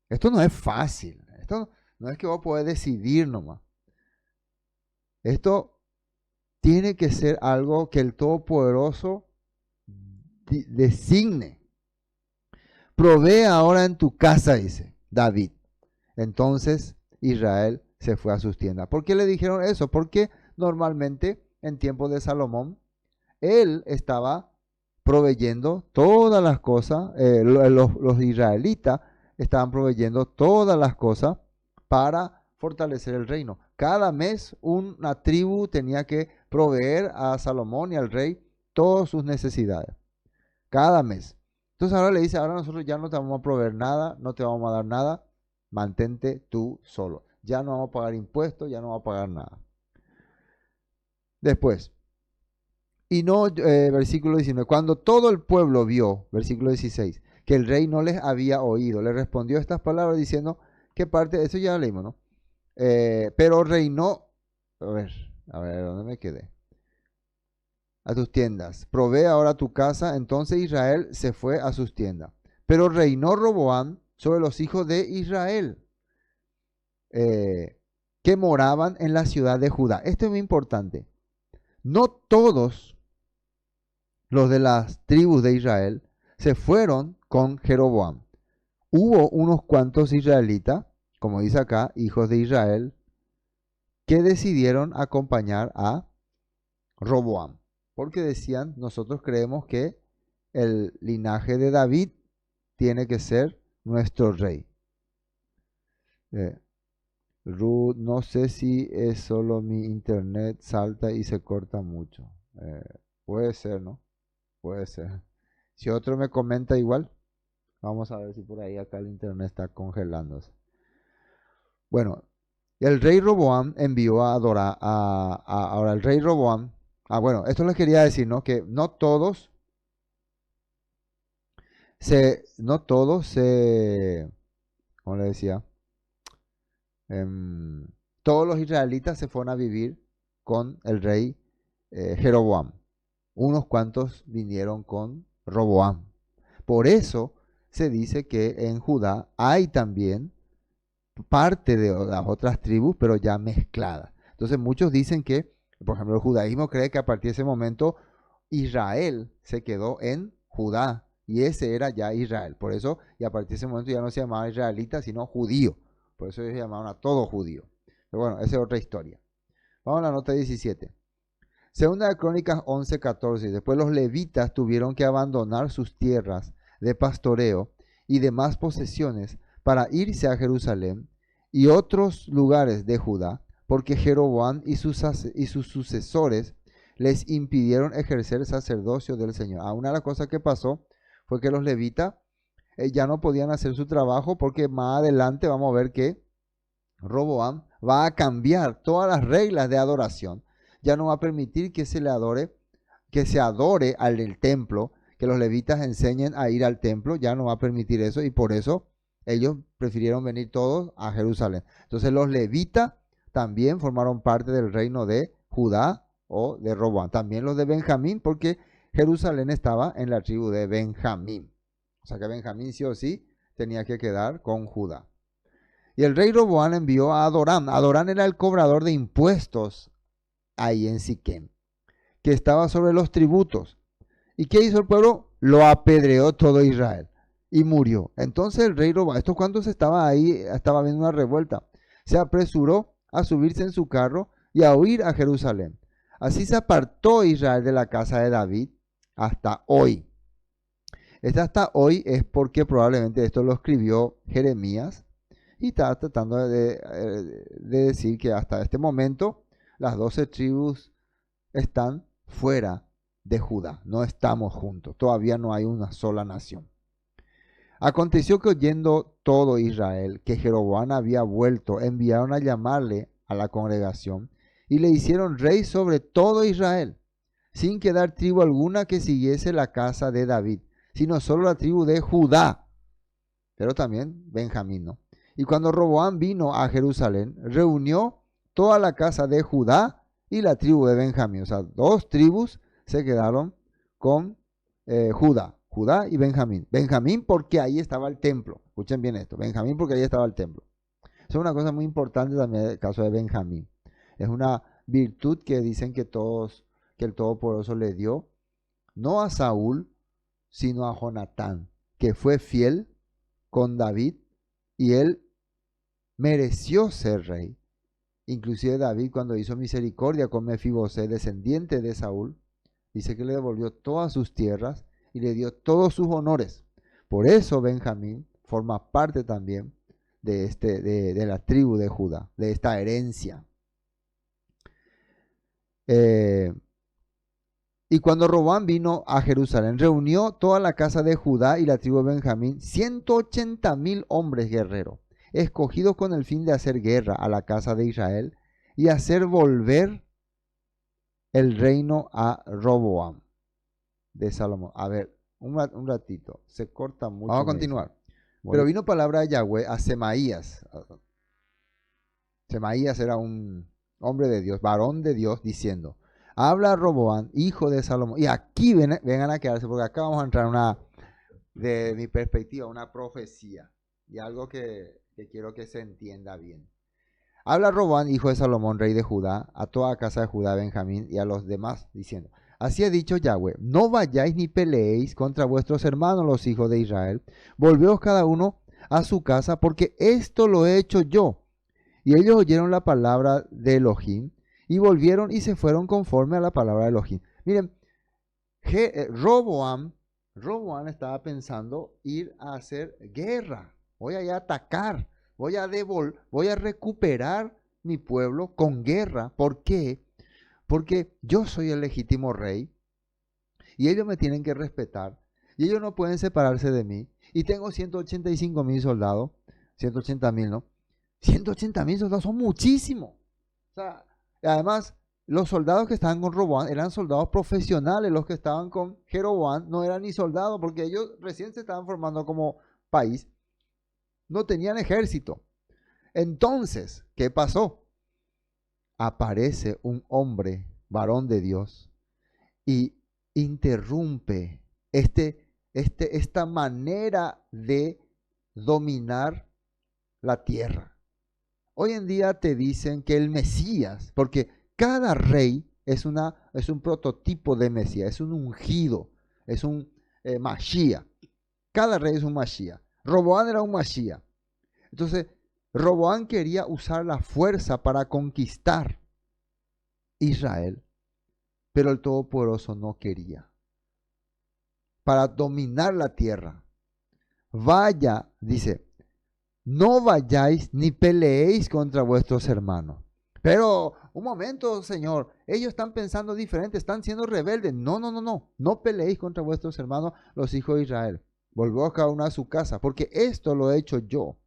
Esto no es fácil, esto no es que vos podés decidir nomás. Esto tiene que ser algo que el Todopoderoso designe. Provee ahora en tu casa, dice David. Entonces Israel se fue a sus tiendas. ¿Por qué le dijeron eso? Porque normalmente en tiempos de Salomón, él estaba proveyendo todas las cosas, los israelitas estaban proveyendo todas las cosas para fortalecer el reino. Cada mes una tribu tenía que proveer a Salomón y al rey todas sus necesidades. Cada mes. Entonces ahora le dice, ahora nosotros ya no te vamos a proveer nada, no te vamos a dar nada, mantente tú solo. Ya no vamos a pagar impuestos, ya no vamos a pagar nada. Después, y no, versículo 19, cuando todo el pueblo vio, versículo 16, que el rey no les había oído, le respondió estas palabras diciendo, ¿qué parte? Eso ya leímos, ¿no? Pero reinó, a ver, ¿dónde me quedé? a tus tiendas. Provee ahora tu casa. Entonces Israel se fue a sus tiendas. Pero reinó Roboam sobre los hijos de Israel, que moraban en la ciudad de Judá. Esto es muy importante. No todos los de las tribus de Israel se fueron con Jeroboam. Hubo unos cuantos israelitas, como dice acá, hijos de Israel, que decidieron acompañar a Roboam, porque decían, nosotros creemos que el linaje de David tiene que ser nuestro rey. Ruth, no sé si es solo mi internet, salta y se corta mucho. Puede ser, ¿no? Puede ser. Si otro me comenta igual, vamos a ver si por ahí acá el internet está congelándose. Bueno, el rey Roboam envió a adorar ahora el rey Roboam. Bueno, esto les quería decir, ¿no? Que no todos se, ¿cómo le decía? Todos los israelitas se fueron a vivir con el rey Jeroboam. Unos cuantos vinieron con Roboam. Por eso se dice que en Judá hay también parte de las otras tribus, pero ya mezcladas. Entonces muchos dicen que, por ejemplo, el judaísmo cree que a partir de ese momento Israel se quedó en Judá y ese era ya Israel. Por eso, y a partir de ese momento ya no se llamaba israelita, sino judío. Por eso ellos se llamaban a todo judío. Pero bueno, esa es otra historia. Vamos a la nota 17. Segunda de Crónicas 11:14. Después los levitas tuvieron que abandonar sus tierras de pastoreo y demás posesiones para irse a Jerusalén y otros lugares de Judá, porque Jeroboam y sus sucesores les impidieron ejercer sacerdocio del Señor. Una de las cosas que pasó fue que los levitas ya no podían hacer su trabajo, porque más adelante vamos a ver que Roboam va a cambiar todas las reglas de adoración. Ya no va a permitir que se adore al templo, que los levitas enseñen a ir al templo, ya no va a permitir eso, y por eso ellos prefirieron venir todos a Jerusalén. Entonces los levitas también formaron parte del reino de Judá o de Roboam. También los de Benjamín, porque Jerusalén estaba en la tribu de Benjamín. O sea que Benjamín sí o sí tenía que quedar con Judá. Y el rey Roboam envió a Adorán. Adorán era el cobrador de impuestos ahí en Siquem, que estaba sobre los tributos. ¿Y qué hizo el pueblo? Lo apedreó todo Israel y murió. Entonces el rey Roboam, esto cuando se estaba ahí, estaba viendo una revuelta, se apresuró a subirse en su carro y a huir a Jerusalén. Así se apartó Israel de la casa de David hasta hoy. Este hasta hoy es porque probablemente esto lo escribió Jeremías y está tratando de decir que hasta este momento las 12 tribus están fuera de Judá, no estamos juntos, todavía no hay una sola nación. Aconteció que oyendo todo Israel que Jeroboam había vuelto, enviaron a llamarle a la congregación y le hicieron rey sobre todo Israel, sin quedar tribu alguna que siguiese la casa de David, sino solo la tribu de Judá, pero también Benjamín, ¿no? Y cuando Roboam vino a Jerusalén, reunió toda la casa de Judá y la tribu de Benjamín. O sea, 2 tribus se quedaron con Judá y Benjamín. Benjamín porque ahí estaba el templo. Escuchen bien esto. Benjamín porque ahí estaba el templo. Eso es una cosa muy importante también en el caso de Benjamín. Es una virtud que dicen que el Todopoderoso le dio, no a Saúl, sino a Jonatán, que fue fiel con David y él mereció ser rey. Inclusive David, cuando hizo misericordia con Mefibosé, descendiente de Saúl, dice que le devolvió todas sus tierras y le dio todos sus honores. Por eso Benjamín forma parte también de la tribu de Judá, de esta herencia. Y cuando Roboam vino a Jerusalén, reunió toda la casa de Judá y la tribu de Benjamín, 180,000 hombres guerreros, escogidos con el fin de hacer guerra a la casa de Israel y hacer volver el reino a Roboam de Salomón. A ver, un ratito, se corta mucho. Vamos a continuar. Pero vino palabra de Yahweh a Semaías. Semaías era un hombre de Dios, varón de Dios, diciendo: Habla Roboam, hijo de Salomón. Y aquí vengan a quedarse, porque acá vamos a entrar en de mi perspectiva, una profecía. Y algo que quiero que se entienda bien. Habla Roboam, hijo de Salomón, rey de Judá, a toda casa de Judá, Benjamín y a los demás, diciendo, así ha dicho Yahweh, no vayáis ni peleéis contra vuestros hermanos los hijos de Israel, volveos cada uno a su casa, porque esto lo he hecho yo. Y ellos oyeron la palabra de Elohim, y volvieron y se fueron conforme a la palabra de Elohim. Miren, Roboam estaba pensando ir a hacer guerra, voy a ir a atacar, voy a recuperar mi pueblo con guerra. ¿Por qué? Porque yo soy el legítimo rey y ellos me tienen que respetar y ellos no pueden separarse de mí. Y tengo 185.000 soldados, 180.000, ¿no? 180.000 soldados son muchísimos. O sea, además, los soldados que estaban con Roboam eran soldados profesionales, los que estaban con Jeroboam no eran ni soldados porque ellos recién se estaban formando como país, no tenían ejército. Entonces, ¿qué pasó? Aparece un hombre, varón de Dios, y interrumpe esta manera de dominar la tierra. Hoy en día te dicen que el Mesías, porque cada rey es un prototipo de Mesías, es un ungido, es un Mashiach. Cada rey es un Mashiach. Roboam era un Mashiach. Entonces, Roboam quería usar la fuerza para conquistar Israel, pero el Todopoderoso no quería. Para dominar la tierra. Vaya, dice, no vayáis ni peleéis contra vuestros hermanos. Pero, un momento, Señor, ellos están pensando diferente, están siendo rebeldes. No, no, no, no. No peleéis contra vuestros hermanos, los hijos de Israel. Volvió cada uno a su casa, porque esto lo he hecho yo.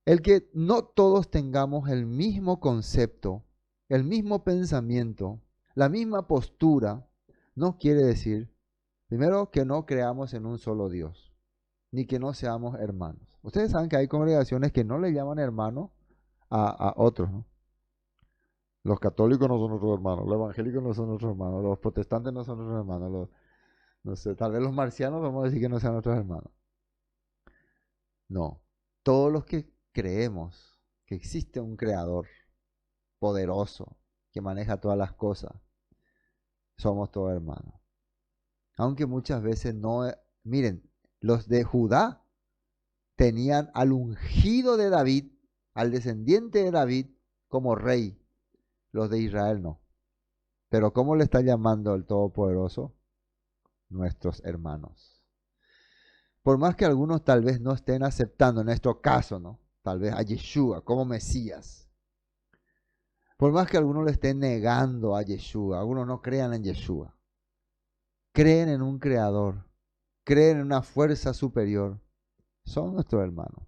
El que no todos tengamos el mismo concepto, el mismo pensamiento, la misma postura, no quiere decir, primero, que no creamos en un solo Dios, ni que no seamos hermanos. Ustedes saben que hay congregaciones que no le llaman hermano a otros, ¿no? Los católicos no son nuestros hermanos, los evangélicos no son nuestros hermanos, los protestantes no son nuestros hermanos, no sé, tal vez los marcianos vamos a decir que no sean nuestros hermanos. No, todos los que creemos que existe un creador poderoso que maneja todas las cosas, somos todos hermanos. Aunque muchas veces no, miren, los de Judá tenían al ungido de David, al descendiente de David, como rey. Los de Israel no. Pero ¿cómo le está llamando el Todopoderoso? Nuestros hermanos. Por más que algunos tal vez no estén aceptando, en nuestro caso, ¿no? Tal vez a Yeshua como Mesías. Por más que algunos le estén negando a Yeshua, algunos no crean en Yeshua. Creen en un creador, creen en una fuerza superior. Son nuestros hermanos.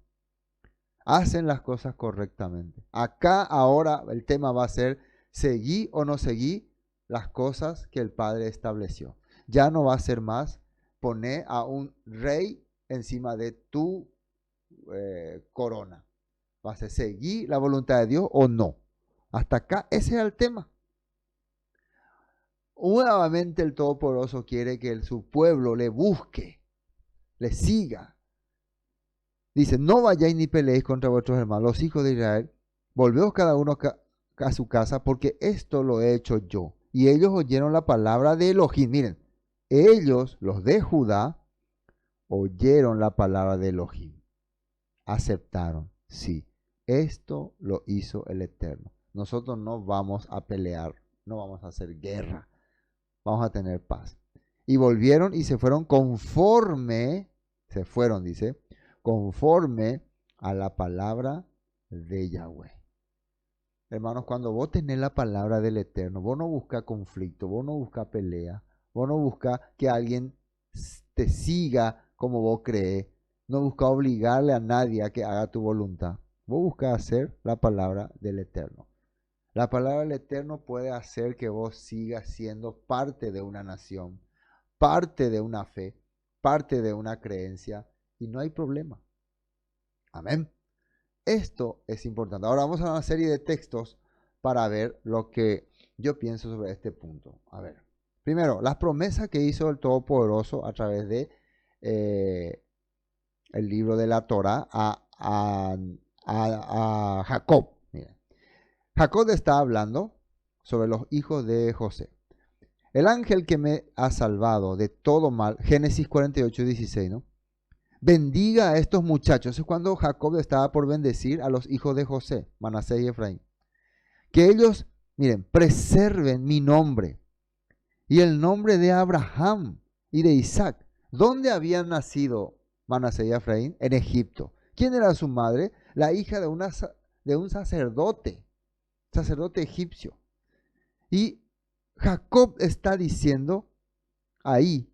Hacen las cosas correctamente. Acá ahora el tema va a ser seguí o no seguí las cosas que el Padre estableció. Ya no va a ser más poner a un rey encima de tu corona. Va a ser seguir la voluntad de Dios o no. Hasta acá ese es el tema. Nuevamente el Todopoderoso quiere que su pueblo le busque, le siga. Dice, no vayáis ni peleéis contra vuestros hermanos, los hijos de Israel. Volveos cada uno a su casa, porque esto lo he hecho yo. Y ellos oyeron la palabra de Elohim. Miren, ellos, los de Judá, oyeron la palabra de Elohim. Aceptaron, sí, esto lo hizo el Eterno. Nosotros no vamos a pelear, no vamos a hacer guerra, vamos a tener paz. Y volvieron y se fueron dice, conforme a la palabra de Yahweh. Hermanos, cuando vos tenés la palabra del Eterno, vos no buscas conflicto, vos no buscas pelea, vos no buscas que alguien te siga como vos crees, no buscas obligarle a nadie a que haga tu voluntad. Vos buscas hacer la palabra del Eterno. La palabra del Eterno puede hacer que vos sigas siendo parte de una nación, parte de una fe, parte de una creencia, y no hay problema. Amén. Esto es importante. Ahora vamos a una serie de textos para ver lo que yo pienso sobre este punto. A ver, primero, las promesas que hizo el Todopoderoso a través de el libro de la Torá a Jacob. Miren, Jacob está hablando sobre los hijos de José. El ángel que me ha salvado de todo mal, Génesis 48:16, ¿no? Bendiga a estos muchachos. Es cuando Jacob estaba por bendecir a los hijos de José, Manasés y Efraín. Que ellos, miren, preserven mi nombre y el nombre de Abraham y de Isaac. ¿Dónde habían nacido Manasés y Efraín? En Egipto. ¿Quién era su madre? La hija de un sacerdote egipcio. Y Jacob está diciendo ahí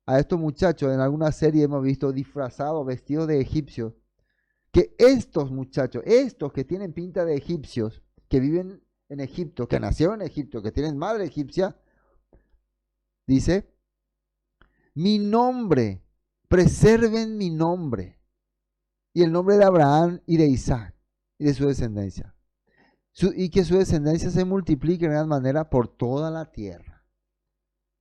a estos muchachos, en alguna serie hemos visto disfrazados, vestidos de egipcios, que estos muchachos, estos que tienen pinta de egipcios, que viven en Egipto, que nacieron en Egipto, que tienen madre egipcia, dice, mi nombre, preserven mi nombre, y el nombre de Abraham y de Isaac, y de su descendencia, y que su descendencia se multiplique en gran manera por toda la tierra.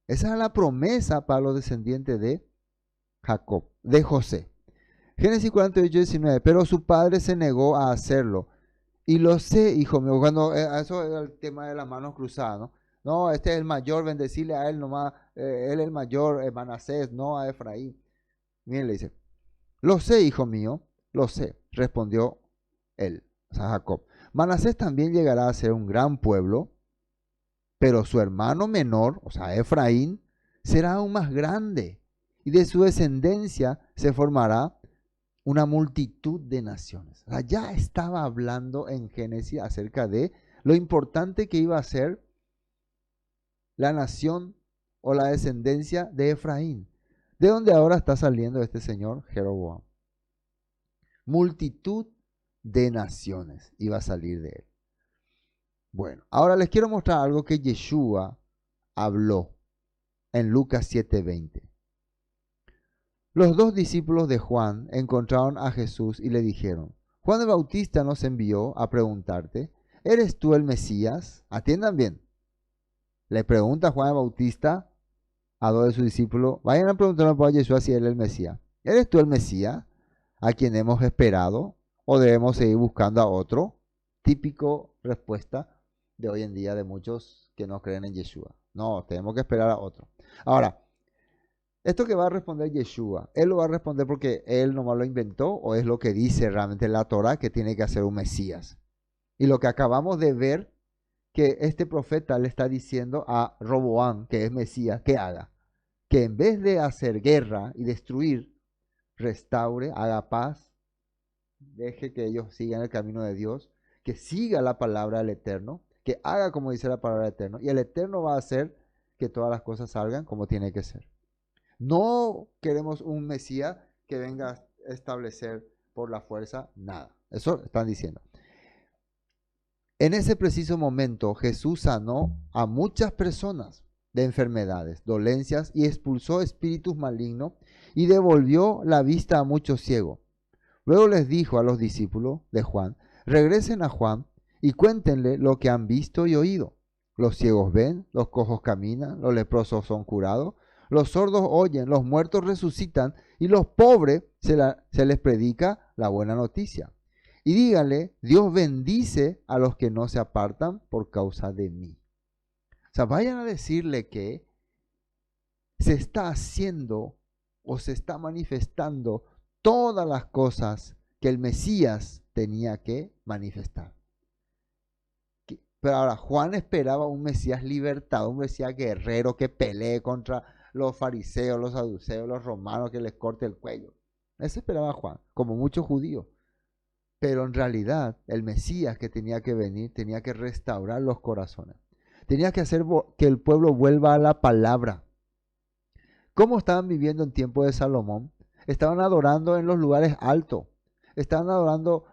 Esa es la promesa para los descendientes de Jacob, de José. Génesis 48:19, pero su padre se negó a hacerlo. Y lo sé, hijo mío, cuando eso era el tema de las manos cruzadas, ¿no? No, este es el mayor, bendecirle a él nomás, él es el mayor, Manasés, no a Efraín. Miren, le dice, lo sé, hijo mío, lo sé, respondió él, o sea, Jacob. Manasés también llegará a ser un gran pueblo, pero su hermano menor, o sea, Efraín, será aún más grande, y de su descendencia se formará una multitud de naciones. O sea, ya estaba hablando en Génesis acerca de lo importante que iba a ser la nación o la descendencia de Efraín, de donde ahora está saliendo este señor Jeroboam. Multitud de naciones iba a salir de él. Bueno, ahora les quiero mostrar algo que Yeshua habló en Lucas 7:20. Los dos discípulos de Juan encontraron a Jesús y le dijeron, Juan el Bautista nos envió a preguntarte, ¿eres tú el Mesías? Atiendan bien. Le pregunta Juan el Bautista a dos de sus discípulos, vayan a preguntarle a Yeshua si él es el Mesías. ¿Eres tú el Mesías a quien hemos esperado o debemos seguir buscando a otro? Típico respuesta de hoy en día de muchos que no creen en Yeshua. No, tenemos que esperar a otro. Ahora, esto que va a responder Yeshua, él lo va a responder porque él nomás lo inventó o es lo que dice realmente la Torah que tiene que hacer un Mesías. Y lo que acabamos de ver, que este profeta le está diciendo a Roboam, que es Mesías, que haga. Que en vez de hacer guerra y destruir, restaure, haga paz, deje que ellos sigan el camino de Dios, que siga la palabra del Eterno, que haga como dice la palabra del Eterno, y el Eterno va a hacer que todas las cosas salgan como tiene que ser. No queremos un Mesías que venga a establecer por la fuerza nada. Eso están diciendo. En ese preciso momento Jesús sanó a muchas personas de enfermedades, dolencias y expulsó espíritus malignos y devolvió la vista a muchos ciegos. Luego les dijo a los discípulos de Juan, regresen a Juan y cuéntenle lo que han visto y oído. Los ciegos ven, los cojos caminan, los leprosos son curados, los sordos oyen, los muertos resucitan y los pobres se les predica la buena noticia. Y díganle, Dios bendice a los que no se apartan por causa de mí. O sea, vayan a decirle que se está haciendo o se está manifestando todas las cosas que el Mesías tenía que manifestar. Pero ahora, Juan esperaba un Mesías libertado, un Mesías guerrero que pelee contra los fariseos, los saduceos, los romanos, que les corte el cuello. Eso esperaba Juan, como muchos judíos. Pero en realidad, el Mesías que tenía que venir, tenía que restaurar los corazones. Tenía que hacer que el pueblo vuelva a la palabra. ¿Cómo estaban viviendo en tiempo de Salomón? Estaban adorando en los lugares altos. Estaban adorando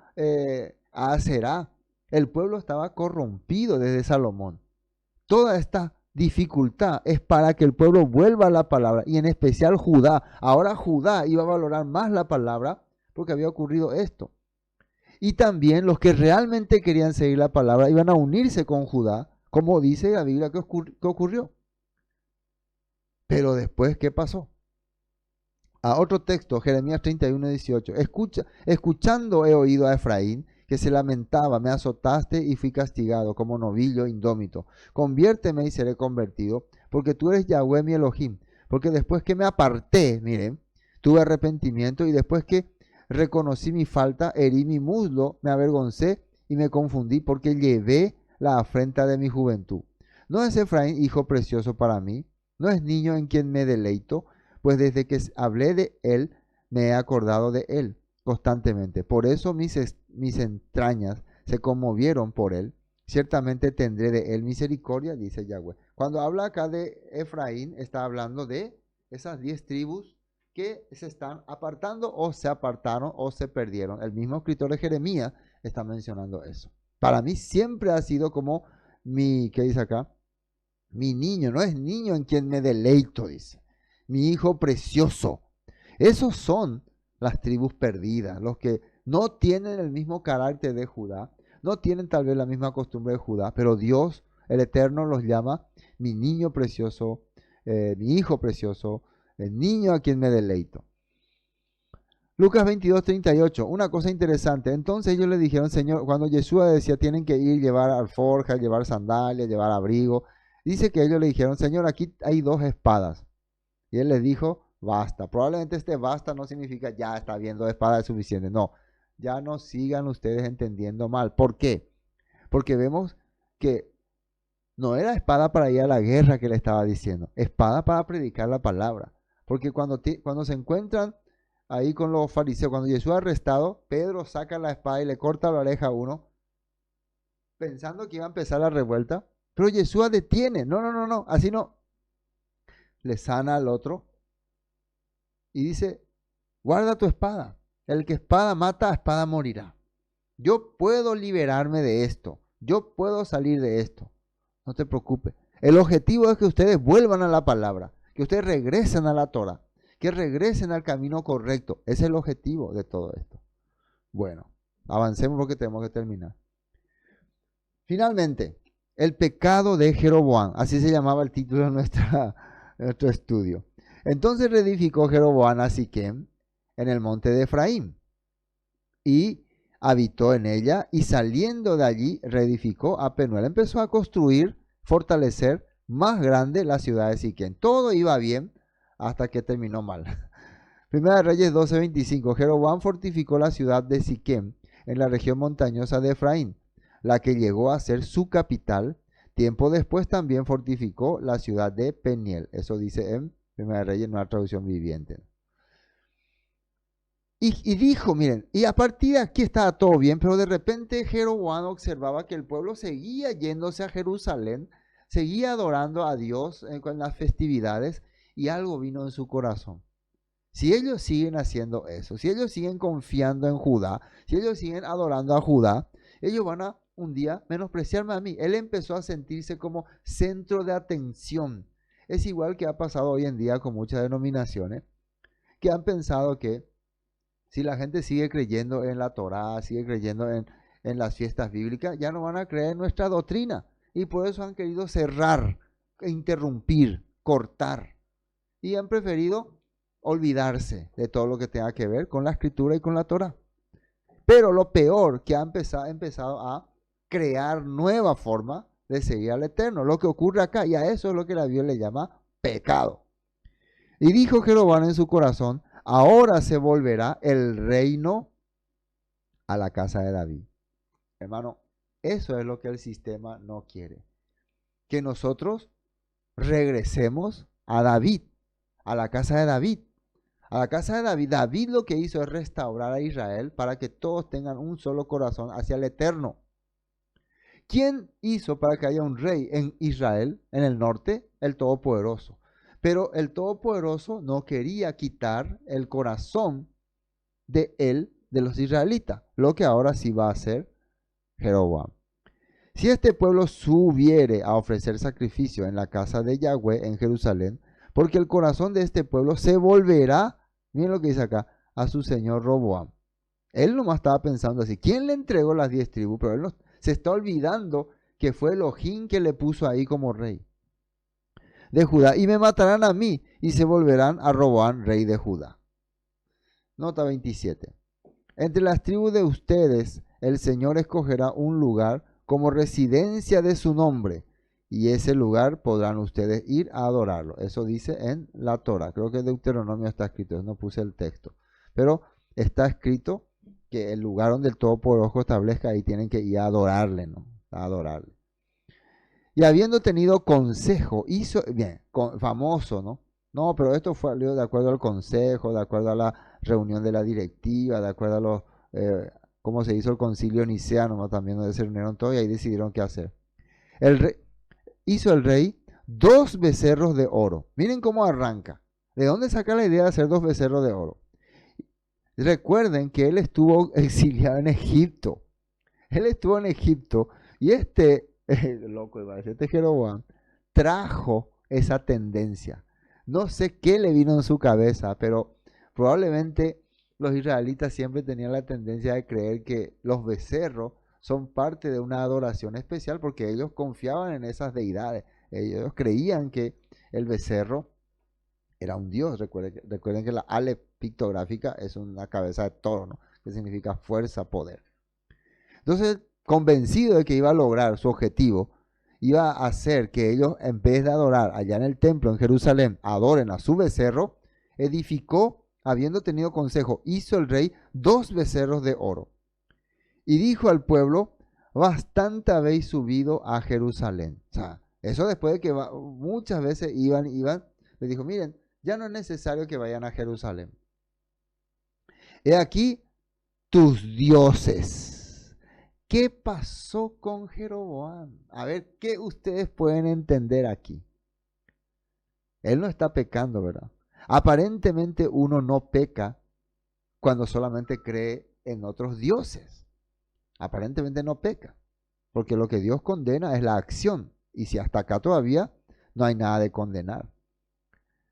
a Aserá. El pueblo estaba corrompido desde Salomón. Toda esta dificultad es para que el pueblo vuelva a la palabra, y en especial Judá. Ahora Judá iba a valorar más la palabra porque había ocurrido esto. Y también los que realmente querían seguir la palabra iban a unirse con Judá, como dice la Biblia que ocurrió. Pero después, ¿qué pasó? A otro texto, Jeremías 31:18. Escuchando he oído a Efraín, que se lamentaba, me azotaste y fui castigado como novillo indómito. Conviérteme y seré convertido, porque tú eres Yahweh mi Elohim. Porque después que me aparté, miren, tuve arrepentimiento y después que reconocí mi falta, herí mi muslo, me avergoncé y me confundí porque llevé la afrenta de mi juventud. ¿No es Efraín hijo precioso para mí? ¿No es niño en quien me deleito? Pues desde que hablé de él, me he acordado de él constantemente. Por eso mis entrañas se conmovieron por él. Ciertamente tendré de él misericordia, dice Yahweh. Cuando habla acá de Efraín, está hablando de esas 10 tribus que se están apartando o se apartaron o se perdieron. El mismo escritor de Jeremías está mencionando eso. Para mí siempre ha sido como ¿qué dice acá? Mi niño, no es niño en quien me deleito, dice. Mi hijo precioso. Esos son las tribus perdidas, los que no tienen el mismo carácter de Judá, no tienen tal vez la misma costumbre de Judá, pero Dios, el Eterno, los llama mi niño precioso, mi hijo precioso, el niño a quien me deleito. Lucas 22:38, una cosa interesante. Entonces ellos le dijeron, Señor, cuando Yeshua decía, tienen que ir, llevar alforjas, llevar sandalias, llevar abrigo, dice que ellos le dijeron, Señor, aquí hay 2 espadas. Y él les dijo, basta. Probablemente este basta no significa ya está bien, 2 espadas es suficiente. No, ya no sigan ustedes entendiendo mal. ¿Por qué? Porque vemos que no era espada para ir a la guerra que le estaba diciendo, espada para predicar la palabra. Porque cuando se encuentran ahí con los fariseos, cuando Jesús es arrestado, Pedro saca la espada y le corta la oreja a uno, pensando que iba a empezar la revuelta. Pero Jesús detiene, no, así no. Le sana al otro y dice, guarda tu espada. El que espada mata, a espada morirá. Yo puedo liberarme de esto. Yo puedo salir de esto. No te preocupes. El objetivo es que ustedes vuelvan a la palabra, que ustedes regresen a la Torah, que regresen al camino correcto. Ese es el objetivo de todo esto. Bueno, avancemos porque tenemos que terminar. Finalmente, el pecado de Jeroboam. Así se llamaba el título de nuestro estudio. Entonces reedificó Jeroboam a Siquem en el monte de Efraín y habitó en ella, y saliendo de allí reedificó a Penuel. Empezó a construir, fortalecer más grande la ciudad de Siquem. Todo iba bien hasta que terminó mal. Primera de Reyes 12:25. Jeroboam fortificó la ciudad de Siquem en la región montañosa de Efraín, la que llegó a ser su capital. Tiempo después también fortificó la ciudad de Peniel. Eso dice en Primera de Reyes, una traducción viviente. Y dijo, miren, y a partir de aquí estaba todo bien, pero de repente Jeroboam observaba que el pueblo seguía yéndose a Jerusalén, seguía adorando a Dios con las festividades, y algo vino en su corazón. Si ellos siguen haciendo eso, si ellos siguen confiando en Judá, si ellos siguen adorando a Judá, ellos van a un día menospreciarme a mí. Él empezó a sentirse como centro de atención. Es igual que ha pasado hoy en día con muchas denominaciones que han pensado que si la gente sigue creyendo en la Torá, sigue creyendo en las fiestas bíblicas, ya no van a creer en nuestra doctrina. Y por eso han querido cerrar, interrumpir, cortar. Y han preferido olvidarse de todo lo que tenga que ver con la escritura y con la Torá. Pero lo peor, que ha empezado a crear nueva forma de seguir al Eterno. Lo que ocurre acá, y a eso es lo que la Biblia le llama pecado. Y dijo Jeroboam en su corazón, ahora se volverá el reino a la casa de David. Hermano, eso es lo que el sistema no quiere. Que nosotros regresemos a David, a la casa de David. A la casa de David. David lo que hizo es restaurar a Israel para que todos tengan un solo corazón hacia el Eterno. ¿Quién hizo para que haya un rey en Israel, en el norte? El Todopoderoso. Pero el Todopoderoso no quería quitar el corazón de él, de los israelitas, lo que ahora sí va a hacer Jeroboam. Si este pueblo subiere a ofrecer sacrificio en la casa de Yahweh en Jerusalén, porque el corazón de este pueblo se volverá, miren lo que dice acá, a su señor Roboam. Él nomás estaba pensando así, ¿quién le entregó las 10 tribus? Pero él no, se está olvidando que fue Elohim que le puso ahí como rey de Judá. Y me matarán a mí y se volverán a Roboam, rey de Judá. Nota 27. Entre las tribus de ustedes, el Señor escogerá un lugar como residencia de su nombre, y ese lugar podrán ustedes ir a adorarlo. Eso dice en la Torah. Creo que en Deuteronomio está escrito, no puse el texto. Pero está escrito que el lugar donde el Todopoderoso establezca, ahí tienen que ir a adorarle, ¿no? A adorarle. Y habiendo tenido consejo, hizo, bien, famoso, ¿no? No, pero esto fue de acuerdo al consejo, de acuerdo a la reunión de la directiva, de acuerdo a los, cómo se hizo el concilio niceno, ¿no? También donde se reunieron todos y ahí decidieron qué hacer. El rey, hizo el rey 2 becerros de oro. Miren cómo arranca. ¿De dónde saca la idea de hacer 2 becerros de oro? Recuerden que él estuvo exiliado en Egipto. Él estuvo en Egipto y loco iba a decir, este Jeroboam trajo esa tendencia. No sé qué le vino en su cabeza, pero probablemente los israelitas siempre tenían la tendencia de creer que los becerros son parte de una adoración especial porque ellos confiaban en esas deidades. Ellos creían que el becerro era un dios. Recuerden que la ale pictográfica es una cabeza de toro, ¿no? Que significa fuerza, poder. Entonces, convencido de que iba a lograr su objetivo, iba a hacer que ellos, en vez de adorar allá en el templo en Jerusalén, adoren a su becerro, edificó, habiendo tenido consejo, hizo el rey 2 becerros de oro. Y dijo al pueblo, bastante habéis subido a Jerusalén. O sea, eso después de que muchas veces iban, le dijo, miren, ya no es necesario que vayan a Jerusalén. He aquí tus dioses. ¿Qué pasó con Jeroboam? A ver, ¿qué ustedes pueden entender aquí? Él no está pecando, ¿verdad? Aparentemente uno no peca cuando solamente cree en otros dioses. Aparentemente no peca, porque lo que Dios condena es la acción. Y si hasta acá todavía no hay nada de condenar.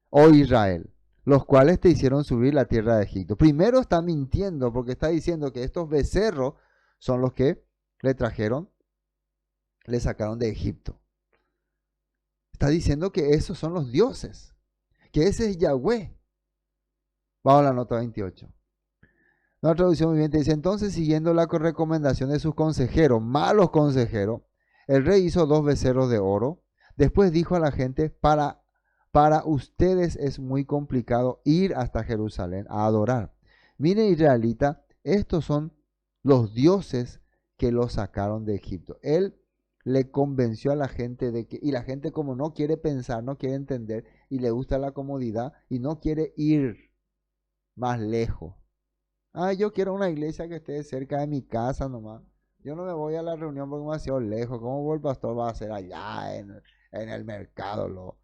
Oh Israel, los cuales te hicieron subir la tierra de Egipto. Primero está mintiendo porque está diciendo que estos becerros son los que le trajeron, le sacaron de Egipto. Está diciendo que esos son los dioses, que ese es Yahweh. Vamos a la nota 28. Una traducción viviente dice, entonces siguiendo la recomendación de sus consejeros, malos consejeros, el rey hizo 2 becerros de oro. Después dijo a la gente, para ustedes es muy complicado ir hasta Jerusalén a adorar. Miren israelita, estos son los dioses que los sacaron de Egipto. Él le convenció a la gente de que, y la gente como no quiere pensar, no quiere entender, y le gusta la comodidad, y no quiere ir más lejos. Ah, yo quiero una iglesia que esté cerca de mi casa nomás. Yo no me voy a la reunión porque me demasiado lejos. ¿Cómo el pastor va a hacer allá en el mercado?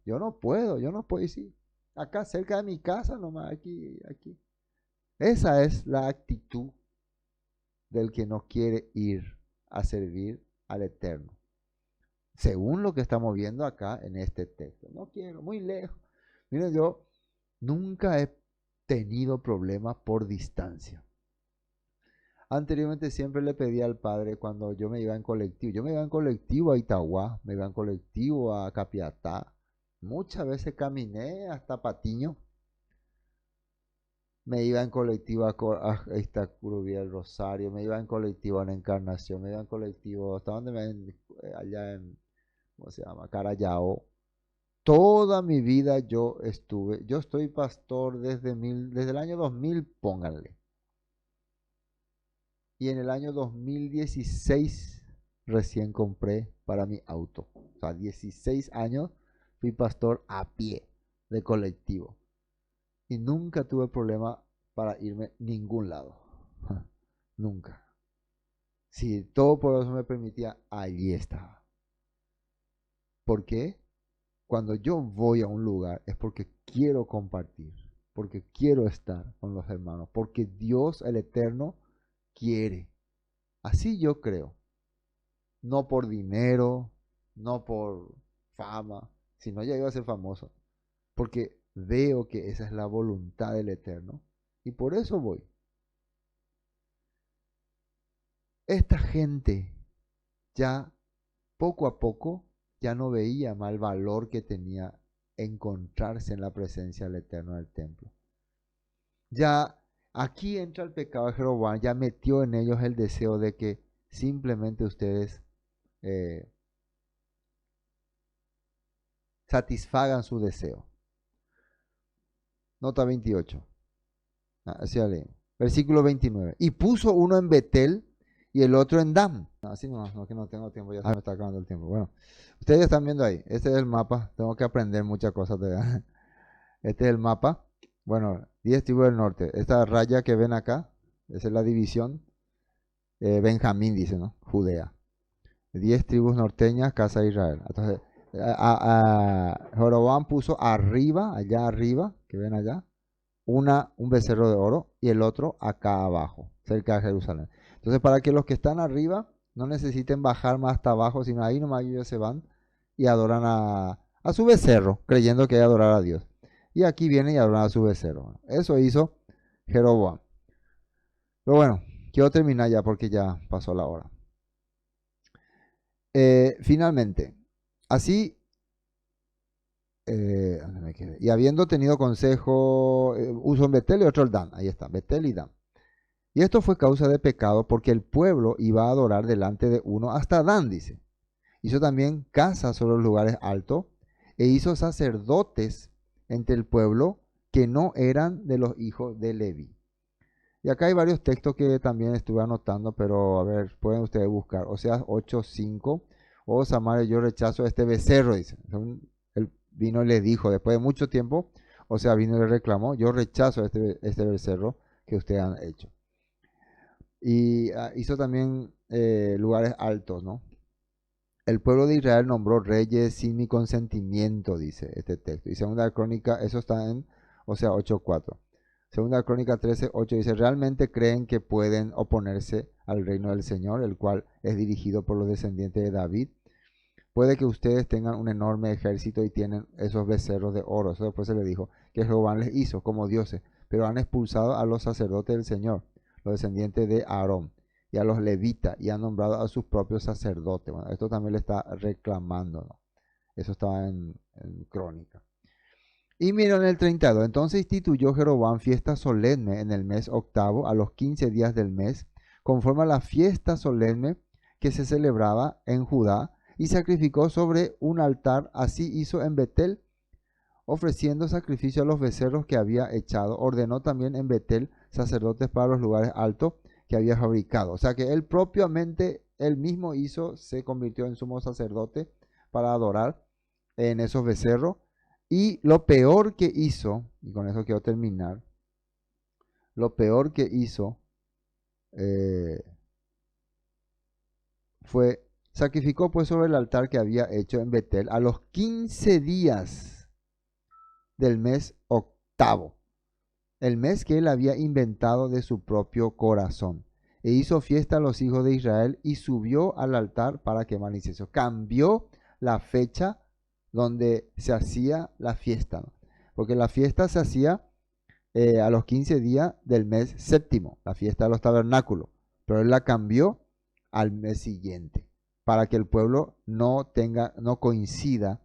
Yo no puedo. Y sí, acá cerca de mi casa nomás, aquí, aquí. Esa es la actitud del que no quiere ir a servir al Eterno. Según lo que estamos viendo acá en este texto. No quiero, muy lejos. Miren, yo nunca he tenido problemas por distancia. Anteriormente siempre le pedía al padre cuando yo me iba en colectivo. Yo me iba en colectivo a Itagua, me iba en colectivo a Capiatá. Muchas veces caminé hasta Patiño. Me iba en colectivo a Iztacurubí, el Rosario. Me iba en colectivo a la Encarnación. Me iba en colectivo hasta donde allá en, ¿cómo se llama? Carayao. Toda mi vida yo estuve. Yo estoy pastor desde el año 2000, pónganle. Y en el año 2016 recién compré para mi auto. O sea, 16 años fui pastor a pie de colectivo. Y nunca tuve problema para irme a ningún lado. Nunca. Si todo por eso me permitía, allí estaba. ¿Por qué? Cuando yo voy a un lugar es porque quiero compartir, porque quiero estar con los hermanos, porque Dios el Eterno quiere. Así yo creo. No por dinero, no por fama, sino ya iba a ser famoso, porque veo que esa es la voluntad del Eterno y por eso voy. esta gente ya poco a poco ya no veía más el valor que tenía encontrarse en la presencia del Eterno del templo. Ya aquí entra el pecado de Jeroboam, ya metió en ellos el deseo de que simplemente ustedes satisfagan su deseo. Nota 28. Así la leemos. Versículo 29. Y puso uno en Betel y el otro en Dan. Así no, que no tengo tiempo, ya se me está acabando el tiempo. Bueno, ustedes están viendo ahí. Este es el mapa. Tengo que aprender muchas cosas todavía. Este es el mapa. Bueno, 10 tribus del norte. Esta raya que ven acá, esa es la división. Benjamín dice, ¿no? Judea. 10 tribus norteñas, casa de Israel. Entonces, Jeroboam puso arriba, allá arriba, que ven allá, un becerro de oro y el otro acá abajo, cerca de Jerusalén. Entonces, para que los que están arriba no necesiten bajar más hasta abajo, sino ahí nomás ellos se van y adoran a su becerro, creyendo que hay que adorar a Dios. Y aquí vienen y adoran a su becerro. Eso hizo Jeroboam. Pero bueno, quiero terminar ya porque ya pasó la hora. Finalmente, así, ¿dónde me quedé? Y habiendo tenido consejo, uso en Betel y otro en Dan. Ahí está, Betel y Dan. Y esto fue causa de pecado porque el pueblo iba a adorar delante de uno hasta Dan, dice. Hizo también casas sobre los lugares altos e hizo sacerdotes entre el pueblo que no eran de los hijos de Leví. Y acá hay varios textos que también estuve anotando, pero a ver, pueden ustedes buscar. Oseas 8:5. Oh, Samaria, yo rechazo este becerro, dice. Él vino y le dijo, después de mucho tiempo, o sea, vino y le reclamó, yo rechazo este becerro que ustedes han hecho. Y hizo también lugares altos, ¿no? El pueblo de Israel nombró reyes sin mi consentimiento, dice este texto. Y segunda crónica, eso está en, o sea, 8:4. Segunda Crónica 13:8 dice, ¿realmente creen que pueden oponerse al reino del Señor, el cual es dirigido por los descendientes de David? Puede que ustedes tengan un enorme ejército y tienen esos becerros de oro. Eso después se le dijo que Jehová les hizo como dioses, pero han expulsado a los sacerdotes del Señor, los descendientes de Aarón, y a los levitas, y han nombrado a sus propios sacerdotes. Bueno, esto también le está reclamando, ¿no? Eso estaba en Crónica. Y miren el 32. Entonces instituyó Jeroboam fiesta solemne en el mes octavo, a los 15 días del mes, conforme a la fiesta solemne que se celebraba en Judá, y sacrificó sobre un altar. Así hizo en Betel, ofreciendo sacrificio a los becerros que había echado. Ordenó también en Betel sacerdotes para los lugares altos que había fabricado. O sea que él propiamente, él mismo hizo, se convirtió en sumo sacerdote para adorar en esos becerros. Y lo peor que hizo, y con eso quiero terminar, lo peor que hizo fue, sacrificó pues sobre el altar que había hecho en Betel a los 15 días del mes octavo, el mes que él había inventado de su propio corazón. E hizo fiesta a los hijos de Israel y subió al altar para quemar incienso. Cambió la fecha donde se hacía la fiesta, ¿no? Porque la fiesta se hacía a los 15 días del mes séptimo, la fiesta de los tabernáculos, pero él la cambió al mes siguiente, para que el pueblo no coincida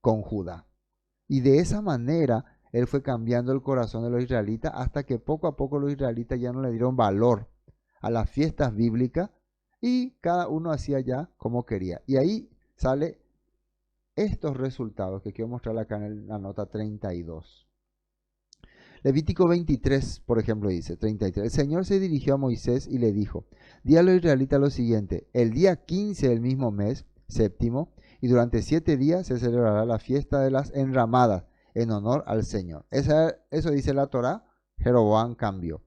con Judá. Y de esa manera él fue cambiando el corazón de los israelitas hasta que poco a poco los israelitas ya no le dieron valor a las fiestas bíblicas y cada uno hacía ya como quería. Y ahí sale estos resultados que quiero mostrar acá en la nota 32. Levítico 23, por ejemplo, dice 33. El Señor se dirigió a Moisés y le dijo, di a los israelitas lo siguiente, el día 15 del mismo mes, séptimo, y durante 7 días se celebrará la fiesta de las enramadas en honor al Señor. Eso dice la Torá, Jeroboam cambió.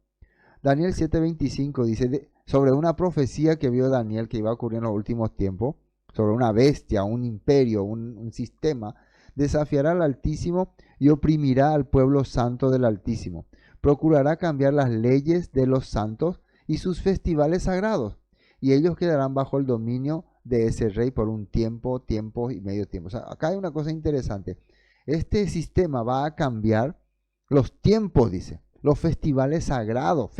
Daniel 7:25 dice sobre una profecía que vio Daniel que iba a ocurrir en los últimos tiempos, sobre una bestia, un imperio, un sistema, desafiará al Altísimo y oprimirá al pueblo santo del Altísimo. Procurará cambiar las leyes de los santos y sus festivales sagrados, y ellos quedarán bajo el dominio de ese rey por un tiempo y medio tiempo. O sea, acá hay una cosa interesante. Este sistema va a cambiar los tiempos, dice, los festivales sagrados,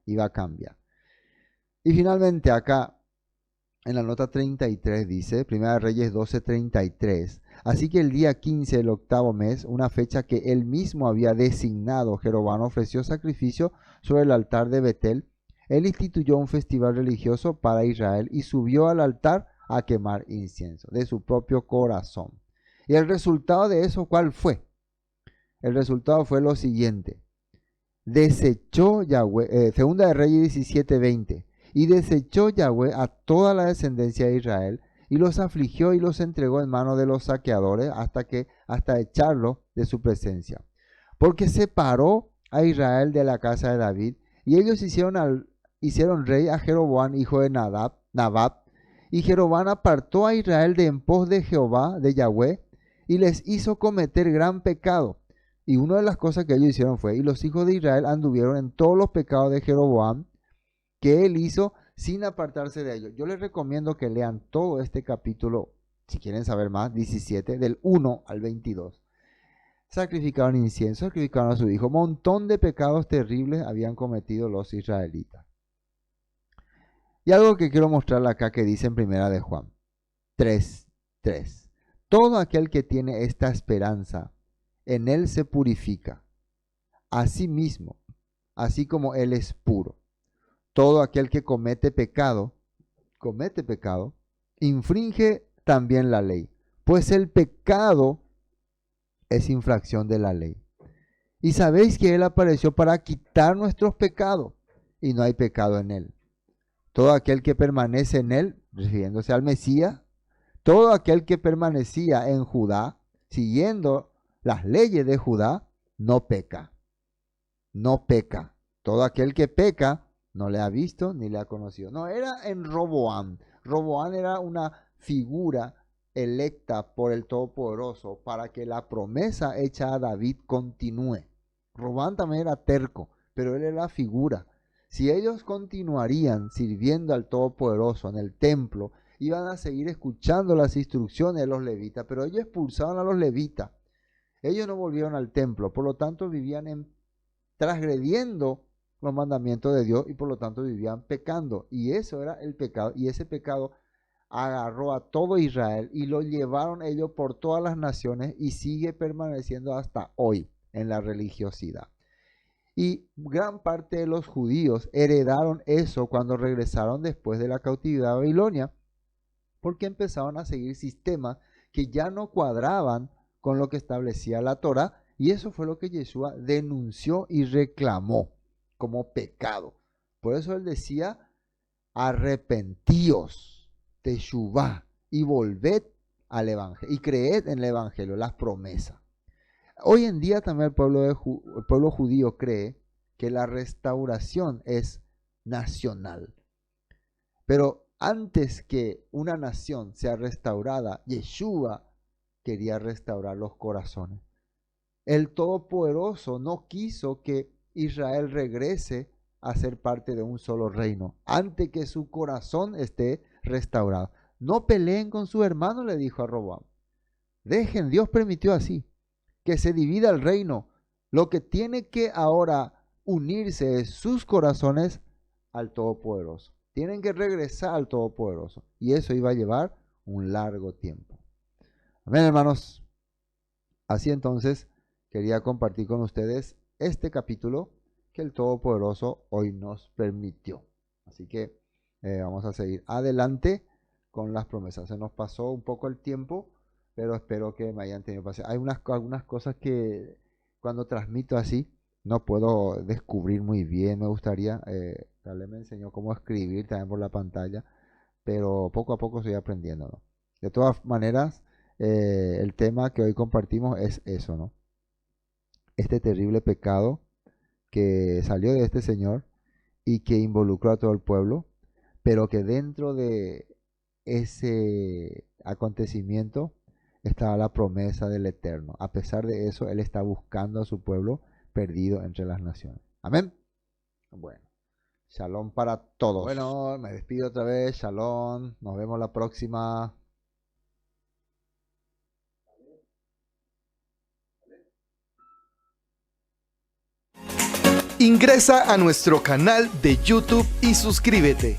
iba a cambiar. Y finalmente acá, en la nota 33 dice, Primera de Reyes 12:33, así que el día 15 del octavo mes, una fecha que él mismo había designado, Jeroboam ofreció sacrificio sobre el altar de Betel. Él instituyó un festival religioso para Israel y subió al altar a quemar incienso de su propio corazón. Y el resultado de eso, ¿cuál fue? El resultado fue lo siguiente. Desechó Yahweh, Segunda de Reyes 17:20, y desechó Yahweh a toda la descendencia de Israel, y los afligió y los entregó en manos de los saqueadores hasta echarlo de su presencia. Porque separó a Israel de la casa de David, y ellos hicieron rey a Jeroboam, hijo de Nabat, y Jeroboam apartó a Israel de en pos de Jehová, de Yahweh, y les hizo cometer gran pecado. Y una de las cosas que ellos hicieron fue, y los hijos de Israel anduvieron en todos los pecados de Jeroboam, que él hizo sin apartarse de ellos. Yo les recomiendo que lean todo este capítulo, si quieren saber más, 17, del 1 al 22. Sacrificaron incienso, sacrificaron a su hijo. Montón de pecados terribles habían cometido los israelitas. Y algo que quiero mostrarle acá que dice en Primera de Juan 3:3. Todo aquel que tiene esta esperanza, en él se purifica a sí mismo, así como él es puro. Todo aquel que comete pecado, infringe también la ley, pues el pecado es infracción de la ley. Y sabéis que él apareció para quitar nuestros pecados, y no hay pecado en él. Todo aquel que permanece en él, refiriéndose al Mesías, todo aquel que permanecía en Judá, siguiendo las leyes de Judá, no peca. No peca. Todo aquel que peca no le ha visto ni le ha conocido. No, era en Roboam. Roboam era una figura electa por el Todopoderoso para que la promesa hecha a David continúe. Roboam también era terco, pero él era la figura. Si ellos continuarían sirviendo al Todopoderoso en el templo, iban a seguir escuchando las instrucciones de los levitas, pero ellos expulsaron a los levitas. Ellos no volvieron al templo, por lo tanto vivían transgrediendo los mandamientos de Dios y por lo tanto vivían pecando. Y eso era el pecado, y ese pecado agarró a todo Israel y lo llevaron ellos por todas las naciones y sigue permaneciendo hasta hoy en la religiosidad. Y gran parte de los judíos heredaron eso cuando regresaron después de la cautividad de Babilonia, porque empezaron a seguir sistemas que ya no cuadraban con lo que establecía la Torá, y eso fue lo que Yeshua denunció y reclamó como pecado. Por eso él decía, arrepentíos, teshuvá, y volved al evangelio, y creed en el evangelio, las promesas. Hoy en día también el pueblo judío cree que la restauración es nacional. Pero antes que una nación sea restaurada, Yeshua quería restaurar los corazones. El Todopoderoso no quiso que Israel regrese a ser parte de un solo reino, antes que su corazón esté restaurado. No peleen con su hermano, le dijo a Roboam. Dejen, Dios permitió así, que se divida el reino. Lo que tiene que ahora unirse es sus corazones al Todopoderoso. Tienen que regresar al Todopoderoso. Y eso iba a llevar un largo tiempo. Amén, hermanos. Así entonces, quería compartir con ustedes este capítulo que el Todopoderoso hoy nos permitió. Así que vamos a seguir adelante con las promesas. Se nos pasó un poco el tiempo, pero espero que me hayan tenido paciencia. Hay algunas cosas que cuando transmito así no puedo descubrir muy bien. Me gustaría, tal vez me enseñó cómo escribir también por la pantalla, pero poco a poco estoy aprendiendo, ¿no? De todas maneras, el tema que hoy compartimos es eso, ¿no? Este terrible pecado que salió de este señor y que involucró a todo el pueblo, pero que dentro de ese acontecimiento estaba la promesa del Eterno. A pesar de eso, Él está buscando a su pueblo perdido entre las naciones. Amén. Bueno, shalom para todos. Bueno, me despido otra vez. Shalom. Nos vemos la próxima. Ingresa a nuestro canal de YouTube y suscríbete.